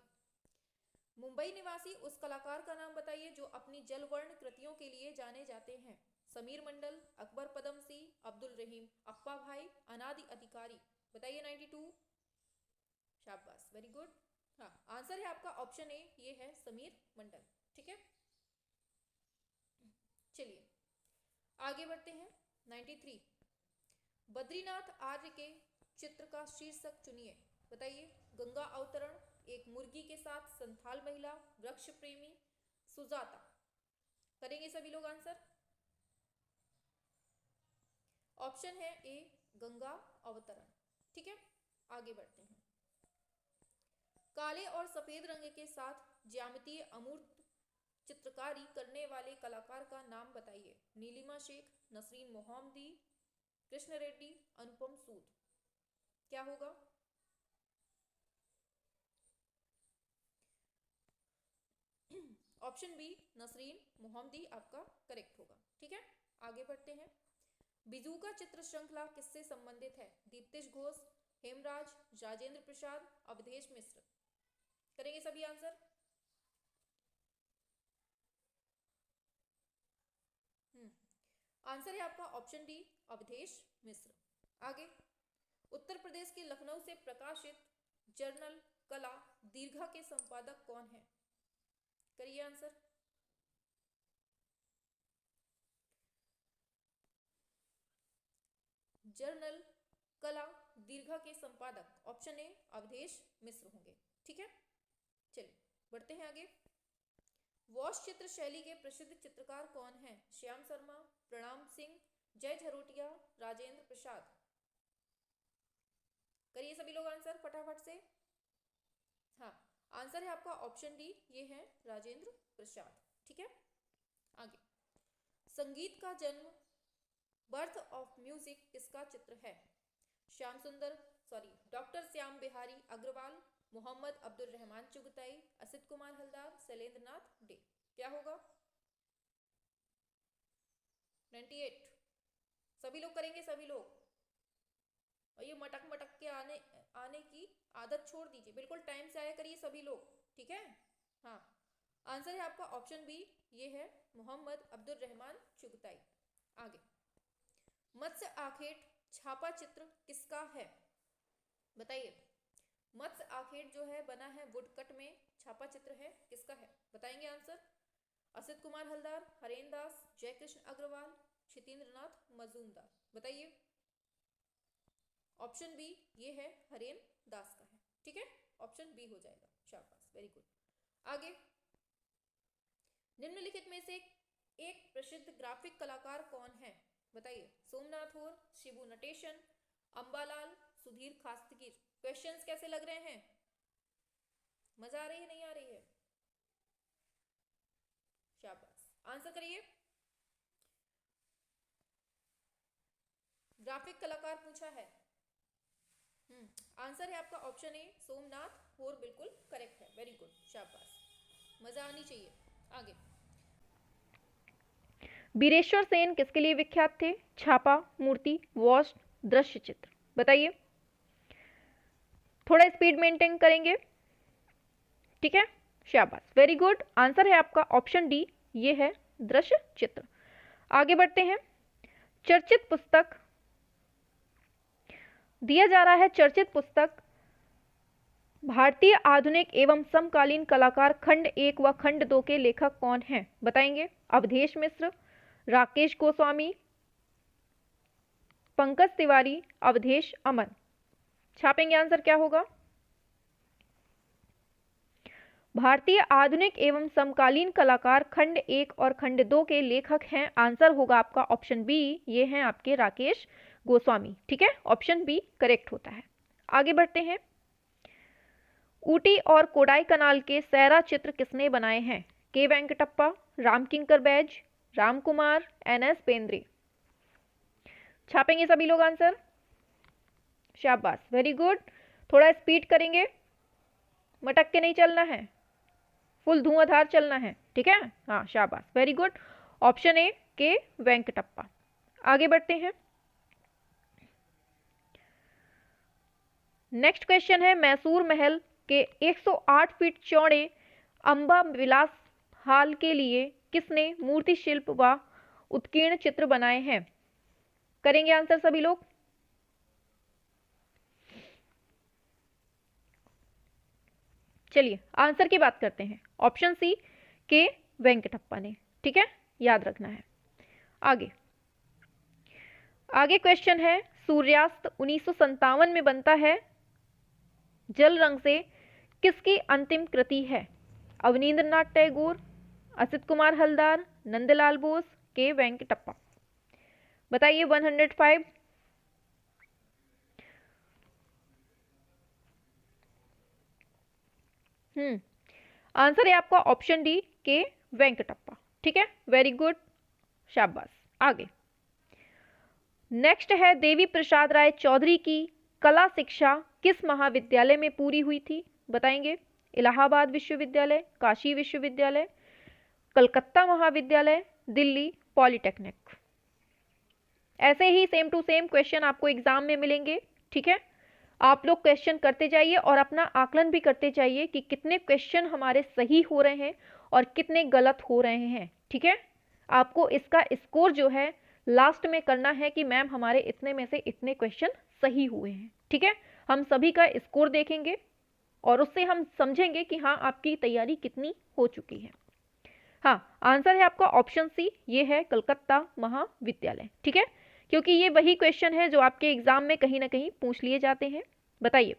मुंबई निवासी उस कलाकार का नाम बताइए जो अपनी जलवर्ण कृतियों के लिए जाने जाते हैं? समीर मंडल, अकबर पदमसी, अब्दुल रहीम अप्पा भाई, अनादि अधिकारी। बताइए 92। शाबाश, वेरी गुड। हाँ, आंसर है आपका ऑप्शन ए ये है समीर मंडल। ठीक है। चलिए आगे बढ़ते हैं। 93 बद्रीनाथ आर्य के चित्र का शीर्षक चुनिए। बताइए, गंगा अवतरण, एक मुर्गी के साथ संथाल महिला, वृक्ष प्रेमी, सुजाता। करेंगे सभी लोग आंसर। ऑप्शन है ए गंगा अवतरण। ठीक है। आगे बढ़ते हैं। काले और सफेद रंग के साथ ज्यामितीय अमूर्त चित्रकारी करने वाले कलाकार का नाम बताइए? नीलिमा शेख, नसरीन मोहम्मदी, कृष्ण रेड्डी, अनुपम सूद। क्या होगा? ऑप्शन बी नसरीन मोहम्मदी आपका करेक्ट होगा। ठीक है। आगे बढ़ते हैं। बिजूका चित्र श्रृंखला किससे संबंधित है? दीप्तिश घोष, हेमराज, राजेंद्र प्रसाद, अवधेश मिश्र। करेंगे सभी आंसर। आंसर है आपका ऑप्शन डी अवधेश मिश्र। आगे उत्तर प्रदेश के लखनऊ से प्रकाशित जर्नल कला दीर्घा के संपादक कौन है? करिए आंसर। जर्नल कला दीर्घा के संपादक ऑप्शन ए अवधेश मिश्र होंगे। ठीक है। चलिए बढ़ते हैं आगे। वॉश चित्र शैली के प्रसिद्ध चित्रकार कौन हैं? श्याम शर्मा, प्रणाम सिंह, जय झरोटिया, राजेंद्र प्रसाद। करिए सभी लोग आंसर फटाफट से। हाँ, आंसर है आपका ऑप्शन डी ये है राजेंद्र प्रसाद। ठीक है। आगे संगीत का जन्म, बर्थ ऑफ म्यूजिक किसका चित्र है? डॉक्टर श्याम बिहारी अग्रवाल, मोहम्मद अब्दुल रहमान चुगताई, असित कुमार हलदार, शैलेंद्र नाथ डे। क्या होगा? 98। सभी लोग करेंगे, सभी लोग। और ये मटक मटक के आने की आदत छोड़ दीजिए, बिल्कुल टाइम से आया करिए सभी लोग। ठीक है। हाँ, आंसर है आपका ऑप्शन बी ये है मोहम्मद अब्दुल रहमान चुगताई। आगे मत्स्य आखेट छापा चित्र किसका है? बताइए। मत्स्य आखेट जो है बना है वुडकट में, छापा चित्र है, किसका है? बताएंगे आंसर। असित कुमार हलदार, हरेन दास, जयकृष्ण अग्रवाल, क्षितेंद्र नाथ मजूमदार। बताइए। ऑप्शन बी ये है, हरेन दास का है। ठीक है, ऑप्शन बी हो जाएगा। शाबाश, वेरी गुड। आगे, निम्नलिखित में से एक प्रसिद्ध ग्राफिक कलाकार कौन है? बताइए। सोमनाथ और, शिबू नटेशन, अंबालाल, सुधीर खास्तगीर। क्वेश्चंस कैसे लग रहे हैं? मजा आ रही है, नहीं आ रही है? शाबाश, आंसर करिए। ग्राफिक कलाकार पूछा है। आंसर है आपका ऑप्शन ए, सोमनाथ और, बिल्कुल करेक्ट है। वेरी गुड, शाबाश, मजा आनी चाहिए। आगे, वीरेश्वर सेन किसके लिए विख्यात थे? छापा, मूर्ति, वॉश, दृश्य चित्र। बताइए। थोड़ा स्पीड मेंटेन करेंगे, ठीक है? शाबाश, वेरी गुड। आंसर है आपका ऑप्शन डी, ये है दृश्य चित्र। आगे बढ़ते हैं। चर्चित पुस्तक दिया जा रहा है। चर्चित पुस्तक भारतीय आधुनिक एवं समकालीन कलाकार खंड 1 व खंड 2 के लेखक कौन हैं? बताएंगे। अवधेश मिश्र, राकेश गोस्वामी, पंकज तिवारी, अवधेश अमन। छापेंगे, आंसर क्या होगा? भारतीय आधुनिक एवं समकालीन कलाकार खंड 1 और खंड 2 के लेखक हैं। आंसर होगा आपका ऑप्शन बी, ये हैं आपके राकेश गोस्वामी। ठीक है, ऑप्शन बी करेक्ट होता है। आगे बढ़ते हैं। ऊटी और कोडाई कनाल के सैरा चित्र किसने बनाए हैं? के वेंकटप्पा, रामकिंकर बैज, रामकुमार, एनएस बेंद्रे। छापेंगे सभी लोग आंसर। शाबाश, वेरी गुड। थोड़ा स्पीड करेंगे, मटक के नहीं चलना है, फुल धुआंधार चलना है। ठीक है, हाँ, शाबाश, वेरी गुड। ऑप्शन ए, के वेंकटप्पा। आगे बढ़ते हैं। नेक्स्ट क्वेश्चन है, मैसूर महल के 108 फीट चौड़े अंबा विलास हाल के लिए किसने मूर्ति शिल्प व उत्कीर्ण चित्र बनाए हैं? करेंगे आंसर सभी लोग। चलिए आंसर की बात करते हैं। ऑप्शन सी, के वेंकटप्पा ने। ठीक है, याद रखना है। आगे क्वेश्चन है, सूर्यास्त 1957 में बनता है जल रंग से किसकी अंतिम कृति है? अवनींद्रनाथ टैगोर, असित कुमार हलदार, नंदलाल बोस, के वेंकटप्पा। बताइए। 105। आंसर है आपका ऑप्शन डी, के वेंकटप्पा। ठीक है, वेरी गुड, शाबाश। आगे नेक्स्ट है, देवी प्रसाद राय चौधरी की कला शिक्षा किस महाविद्यालय में पूरी हुई थी? बताएंगे। इलाहाबाद विश्वविद्यालय, काशी विश्वविद्यालय, कलकत्ता महाविद्यालय, दिल्ली पॉलिटेक्निक। ऐसे ही सेम टू सेम क्वेश्चन आपको एग्जाम में मिलेंगे। ठीक है, आप लोग क्वेश्चन करते जाइए और अपना आकलन भी करते जाइए कि कितने क्वेश्चन हमारे सही हो रहे हैं और कितने गलत हो रहे हैं। ठीक है, आपको इसका स्कोर जो है लास्ट में करना है कि मैम हमारे इतने में से इतने क्वेश्चन सही हुए हैं। ठीक है, हम सभी का स्कोर देखेंगे और उससे हम समझेंगे कि हाँ आपकी तैयारी कितनी हो चुकी है। हाँ, आंसर है आपका ऑप्शन सी, ये है कलकत्ता महाविद्यालय। ठीक है, क्योंकि ये वही क्वेश्चन है जो आपके एग्जाम में कहीं ना कहीं पूछ लिए जाते हैं। बताइए।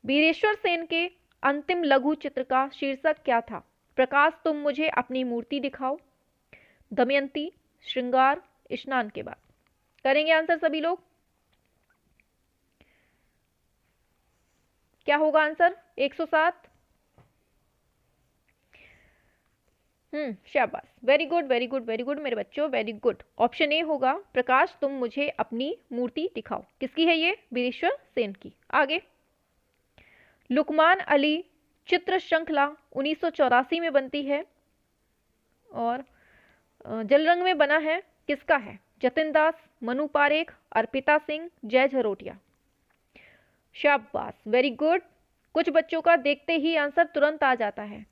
वीरेश्वर सेन के अंतिम लघु चित्र का शीर्षक क्या था? प्रकाश तुम मुझे अपनी मूर्ति दिखाओ, दमयंती, श्रृंगार, स्नान के बाद। करेंगे आंसर सभी लोग। क्या होगा आंसर? 107। शाबाश, very good very good very good मेरे बच्चों, वेरी गुड। ऑप्शन ए होगा, प्रकाश तुम मुझे अपनी मूर्ति दिखाओ। किसकी है ये? वीरेश्वर सेन की। आगे, लुकमान अली चित्र श्रृंखला 1984 में बनती है और जल रंग में बना है, किसका है? जतिन दास, मनु पारेख, अर्पिता सिंह, जय झरोटिया। शाबाश, वेरी गुड। कुछ बच्चों का देखते ही आंसर तुरंत आ जाता है,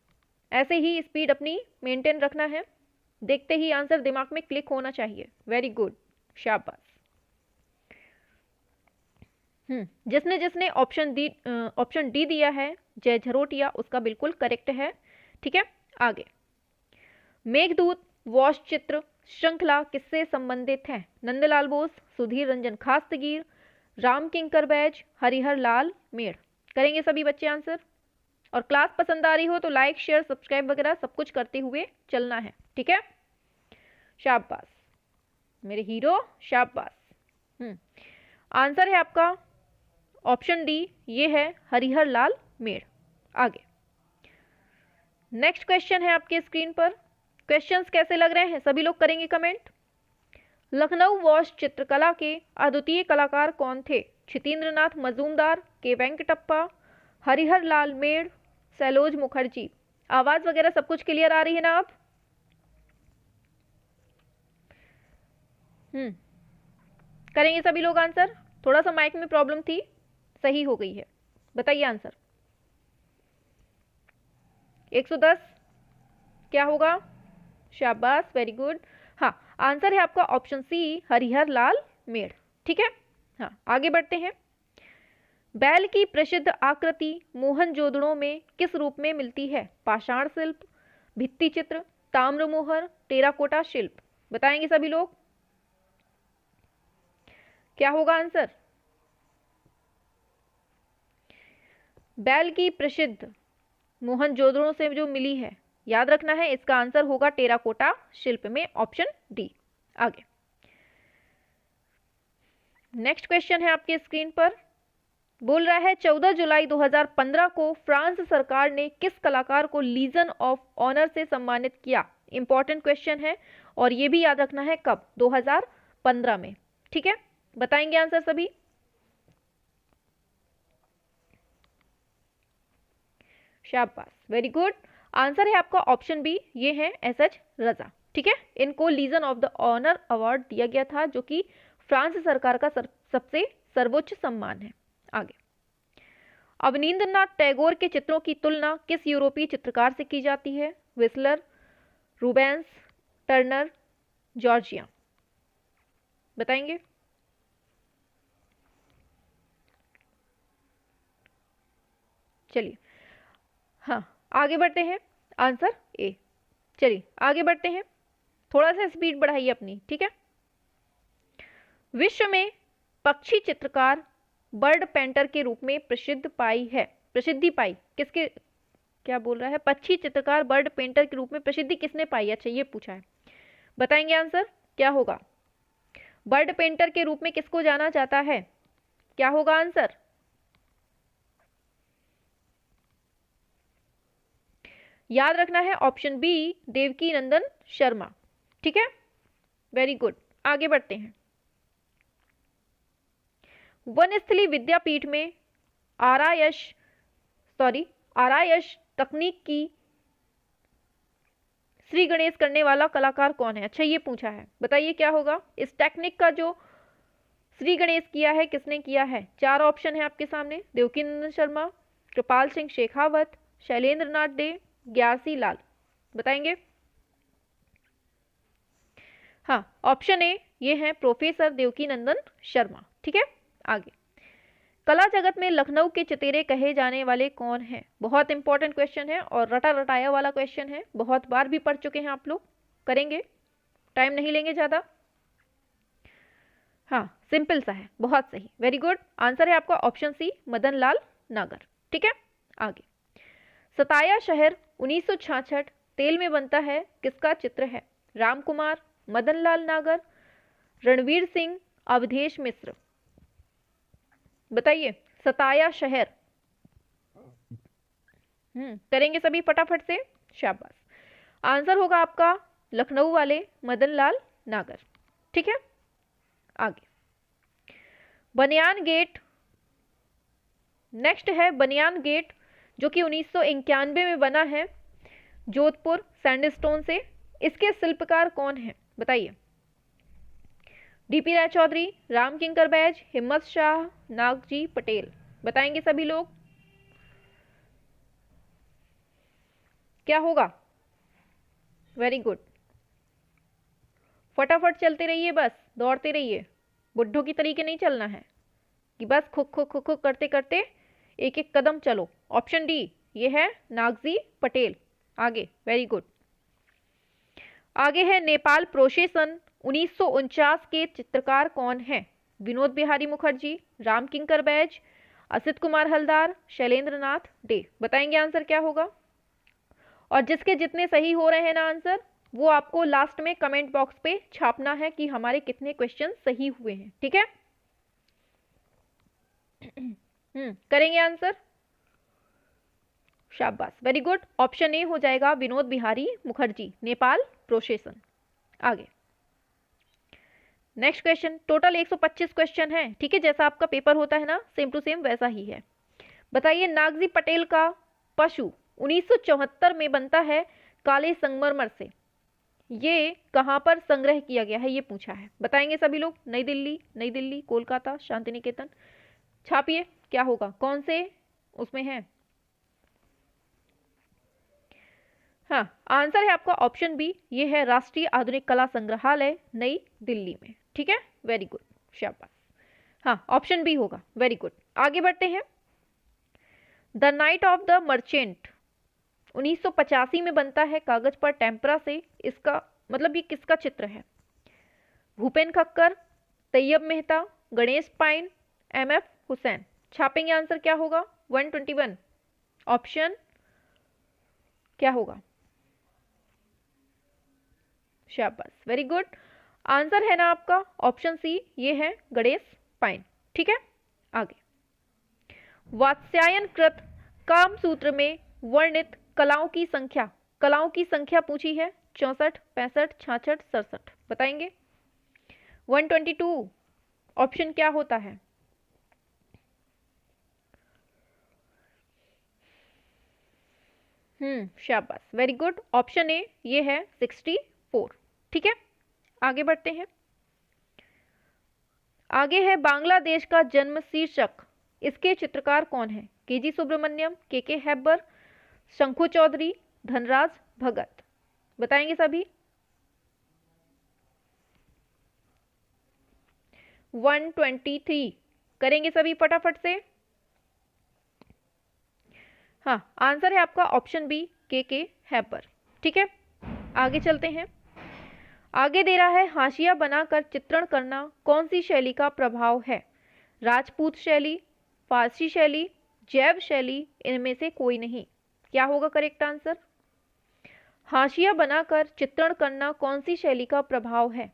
ऐसे ही स्पीड अपनी मेंटेन रखना है, देखते ही आंसर दिमाग में क्लिक होना चाहिए। वेरी गुड, शाबाश। जिसने जिसने ऑप्शन डी दिया है जय झरोटिया, उसका बिल्कुल करेक्ट है। ठीक है, आगे। मेघदूत वॉश चित्र श्रृंखला किससे संबंधित है? नंदलाल बोस, सुधीर रंजन खास्तगीर, राम किंकर बैज, हरिहर लाल मेड़। करेंगे सभी बच्चे आंसर। और क्लास पसंद आ रही हो तो लाइक शेयर सब्सक्राइब वगैरह सब कुछ करते हुए चलना है। ठीक है, शाबाश मेरे हीरो, शाबाश। आंसर है आपका ऑप्शन डी, ये है हरिहर लाल मेड़। आगे नेक्स्ट क्वेश्चन है आपके स्क्रीन पर। क्वेश्चंस कैसे लग रहे हैं सभी लोग करेंगे कमेंट। लखनऊ वॉश चित्रकला के अद्वितीय कलाकार कौन थे? क्षितेंद्रनाथ मजूमदार, के वेंकटप्पा, हरिहर लाल मेड़, सैलोज मुखर्जी। आवाज वगैरह सब कुछ क्लियर आ रही है ना आप? करेंगे सभी लोग आंसर। थोड़ा सा माइक में प्रॉब्लम थी, सही हो गई है। बताइए आंसर। 110 क्या होगा? शाबाश, वेरी गुड। हाँ, आंसर है आपका ऑप्शन सी, हरिहर लाल मेड़। ठीक है, हाँ आगे बढ़ते हैं। बैल की प्रसिद्ध आकृति मोहनजोदड़ो में किस रूप में मिलती है? पाषाण शिल्प, भित्ति चित्र, ताम्रमोहर, टेराकोटा शिल्प। बताएंगे सभी लोग, क्या होगा आंसर? बैल की प्रसिद्ध मोहनजोदड़ो से जो मिली है, याद रखना है इसका आंसर होगा टेराकोटा शिल्प में, ऑप्शन डी। आगे नेक्स्ट क्वेश्चन है आपके स्क्रीन पर। बोल रहा है 14 जुलाई 2015 को फ्रांस सरकार ने किस कलाकार को लीजन ऑफ ऑनर से सम्मानित किया? इंपॉर्टेंट क्वेश्चन है और ये भी याद रखना है कब? 2015 में। ठीक है, बताएंगे आंसर सभी। शाबाश, वेरी गुड। आंसर है आपका ऑप्शन बी, ये है एसएच रजा। ठीक है, इनको Legion of the Honour award दिया गया था, जो कि फ्रांस सरकार का सबसे सर्वोच्च सम्मान है। आगे, अवनींद्रनाथ टैगोर के चित्रों की तुलना किस यूरोपीय चित्रकार से की जाती है? Whistler, Rubens, Turner, Georgia. बताएंगे। चलिए, हाँ आगे बढ़ते हैं। Answer A. चलिए आगे बढ़ते हैं, थोड़ा सा स्पीड बढ़ाइए अपनी। ठीक है, विश्व में पक्षी चित्रकार बर्ड पेंटर के रूप में प्रसिद्धि पाई किसके? क्या बोल रहा है? पक्षी चित्रकार बर्ड पेंटर के रूप में प्रसिद्धि किसने पाई? अच्छा ये पूछा है, बताएंगे आंसर क्या होगा? बर्ड पेंटर के रूप में किसको जाना जाता है? क्या होगा आंसर? याद रखना है ऑप्शन बी, देवकी नंदन शर्मा। ठीक है, वेरी गुड। आगे बढ़ते हैं। वनस्थली विद्यापीठ में आरआईएस तकनीक की श्री गणेश करने वाला कलाकार कौन है? अच्छा ये पूछा है, बताइए क्या होगा? इस टेक्निक का जो श्री गणेश किया है किसने किया है? 4 ऑप्शन है आपके सामने। देवकी नंदन शर्मा, कृपाल सिंह शेखावत, शैलेंद्र नाथ डे, ग्यारसी लाल। बताएंगे। हाँ, ऑप्शन ए, ये है प्रोफेसर देवकी नंदन शर्मा। ठीक है, आगे। कला जगत में लखनऊ के चतेरे कहे जाने वाले कौन हैं? बहुत इंपॉर्टेंट क्वेश्चन है और रटा रटाया वाला क्वेश्चन है, बहुत बार भी पढ़ चुके हैं आप लोग। करेंगे, टाइम नहीं लेंगे ज्यादा। हाँ, सिंपल सा है, बहुत सही, वेरी गुड। आंसर है आपका ऑप्शन सी, मदन लाल नागर। ठीक है, आगे। सताया शहर 1966 तेल में बनता है किसका चित्र है? राम कुमार, मदन लाल नागर, रणवीर सिंह, अवधेश मिश्र। बताइए, सताया शहर। करेंगे सभी फटाफट से, शाबाश। आंसर होगा आपका लखनऊ वाले मदन लाल नागर। ठीक है, आगे। बनियान गेट, नेक्स्ट है बनियान गेट, जो कि 1991 में बना है जोधपुर सैंडस्टोन से। इसके शिल्पकार कौन है? बताइए। डीपी राय चौधरी, राम किंकर बैज, हिम्मत शाह, नागजी पटेल। बताएंगे सभी लोग, क्या होगा? वेरी गुड, फटाफट चलते रहिए, बस दौड़ते रहिए, बुड्ढों की तरीके नहीं चलना है। कि बस खुक खुक खुक खुक करते करते एक एक कदम चलो। ऑप्शन डी ये है नागजी पटेल। आगे, वेरी गुड। आगे है नेपाल प्रोसेसन 1949 के चित्रकार कौन है? विनोद बिहारी मुखर्जी, राम किंकर बैज, असित कुमार हलदार, शैलेंद्र नाथ डे। बताएंगे आंसर क्या होगा? और जिसके जितने सही हो रहे हैं ना आंसर, वो आपको लास्ट में कमेंट बॉक्स पे छापना है कि हमारे कितने क्वेश्चन सही हुए हैं। ठीक है, करेंगे आंसर? शाबाश, वेरी गुड। ऑप्शन ए हो जाएगा विनोद बिहारी मुखर्जी, नेपाल प्रोसेसन। आगे नेक्स्ट क्वेश्चन। टोटल 125 क्वेश्चन है। ठीक है, जैसा आपका पेपर होता है ना, सेम टू सेम वैसा ही है। बताइए, नागजी पटेल का पशु 1974 में बनता है काले संगमरमर से, ये कहां पर संग्रह किया गया है, ये पूछा है। बताएंगे सभी लोग? नई दिल्ली, नई दिल्ली, कोलकाता, शांति निकेतन। छापिए क्या होगा, कौन से उसमें है। हाँ, आंसर है आपका ऑप्शन बी, ये है राष्ट्रीय आधुनिक कला संग्रहालय नई दिल्ली में। ठीक है, वेरी गुड, शाबाश। हाँ, ऑप्शन बी होगा, वेरी गुड। आगे बढ़ते हैं। The night of the merchant 1985 में बनता है कागज पर टेम्परा से, इसका मतलब ये किसका चित्र है? भूपेन खक्कर, तैयब मेहता, गणेश पाइन, एमएफ हुसैन। छापेंगे आंसर क्या होगा? 121। ऑप्शन क्या होगा? शाबाश, वेरी गुड। आंसर है ना आपका ऑप्शन सी, ये है गणेश पाइन। ठीक है, आगे। वात्स्यायन कृत काम सूत्र में वर्णित कलाओं की संख्या, कलाओं की संख्या पूछी है। 64, 65, 66, 67। बताएंगे? 122 ऑप्शन क्या होता है? शाबाश, वेरी गुड। ऑप्शन ए ये है 64। ठीक है, आगे बढ़ते हैं। आगे है बांग्लादेश का जन्म शीर्षक, इसके चित्रकार कौन है? केजी सुब्रमण्यम, के हैबर, शंखु चौधरी, धनराज भगत। बताएंगे सभी? 123 करेंगे सभी फटाफट से। हाँ, आंसर है आपका ऑप्शन बी, के हैबर। ठीक है, आगे चलते हैं। आगे दे रहा है, हाशिया बनाकर चित्रण करना कौन सी शैली का प्रभाव है? राजपूत शैली, फारसी शैली, जैव शैली, इनमें से कोई नहीं। क्या होगा करेक्ट आंसर? हाशिया बनाकर चित्रण करना कौन सी शैली का प्रभाव है?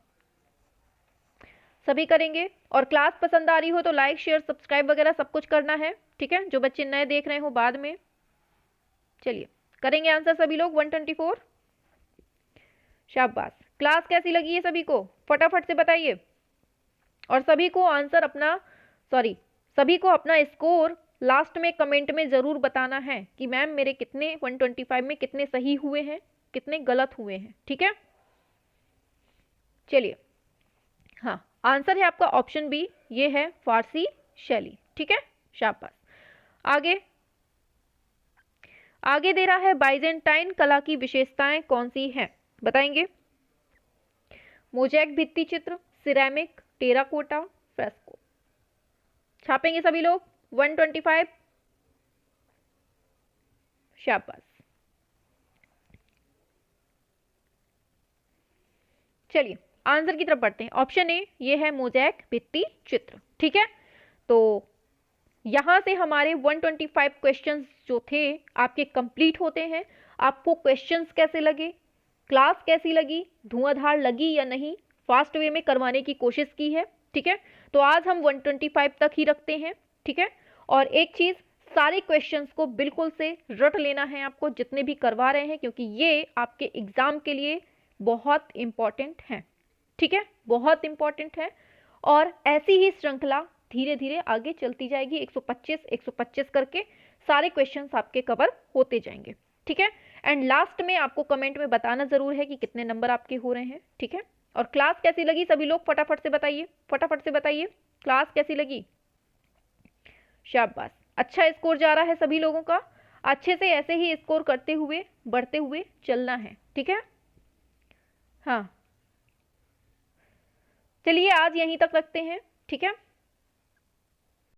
सभी करेंगे। और क्लास पसंद आ रही हो तो लाइक शेयर सब्सक्राइब वगैरह सब कुछ करना है। ठीक है, जो बच्चे नए देख रहे हो बाद में। चलिए करेंगे आंसर सभी लोग। 124। शाबाश। क्लास कैसी लगी है सभी को? फटाफट से बताइए। और सभी को आंसर अपना सभी को अपना स्कोर लास्ट में कमेंट में जरूर बताना है कि मैम मेरे कितने 125 में कितने सही हुए हैं, कितने गलत हुए हैं। ठीक है, चलिए। हाँ, आंसर है आपका ऑप्शन बी, ये है फारसी शैली। ठीक है, शाबाश। आगे दे रहा है, बाइजेंटाइन कला की विशेषताएं कौन सी हैं? बताएंगे? मोजैक भित्ति चित्र, सिरेमिक, टेराकोटा, फ्रेस्को। छापेंगे सभी लोग? 125। शाबाश। चलिए आंसर की तरफ बढ़ते हैं। ऑप्शन ए ये है मोजैक भित्ति चित्र। ठीक है, तो यहां से हमारे 125 क्वेश्चंस जो थे आपके कंप्लीट होते हैं। आपको क्वेश्चंस कैसे लगे, क्लास कैसी लगी, धुआंधार लगी या नहीं, फास्ट वे में करवाने की कोशिश की है। ठीक है, तो आज हम 125 तक ही रखते हैं। ठीक है, और एक चीज, सारे क्वेश्चंस को बिल्कुल से रट लेना है आपको जितने भी करवा रहे हैं, क्योंकि ये आपके एग्जाम के लिए बहुत इंपॉर्टेंट है। ठीक है, बहुत इंपॉर्टेंट है। और ऐसी ही श्रृंखला धीरे धीरे आगे चलती जाएगी। 125 करके सारे क्वेश्चंस आपके कवर होते जाएंगे। ठीक है, एंड लास्ट में आपको कमेंट में बताना जरूर है कि कितने नंबर आपके हो रहे हैं। ठीक है, और क्लास कैसी लगी सभी लोग फटाफट से बताइए, फटाफट से बताइए क्लास कैसी लगी। शाबाश, अच्छा स्कोर जा रहा है सभी लोगों का। अच्छे से ऐसे ही स्कोर करते हुए बढ़ते हुए चलना है। ठीक है, हाँ, चलिए आज यहीं तक रखते हैं। ठीक है।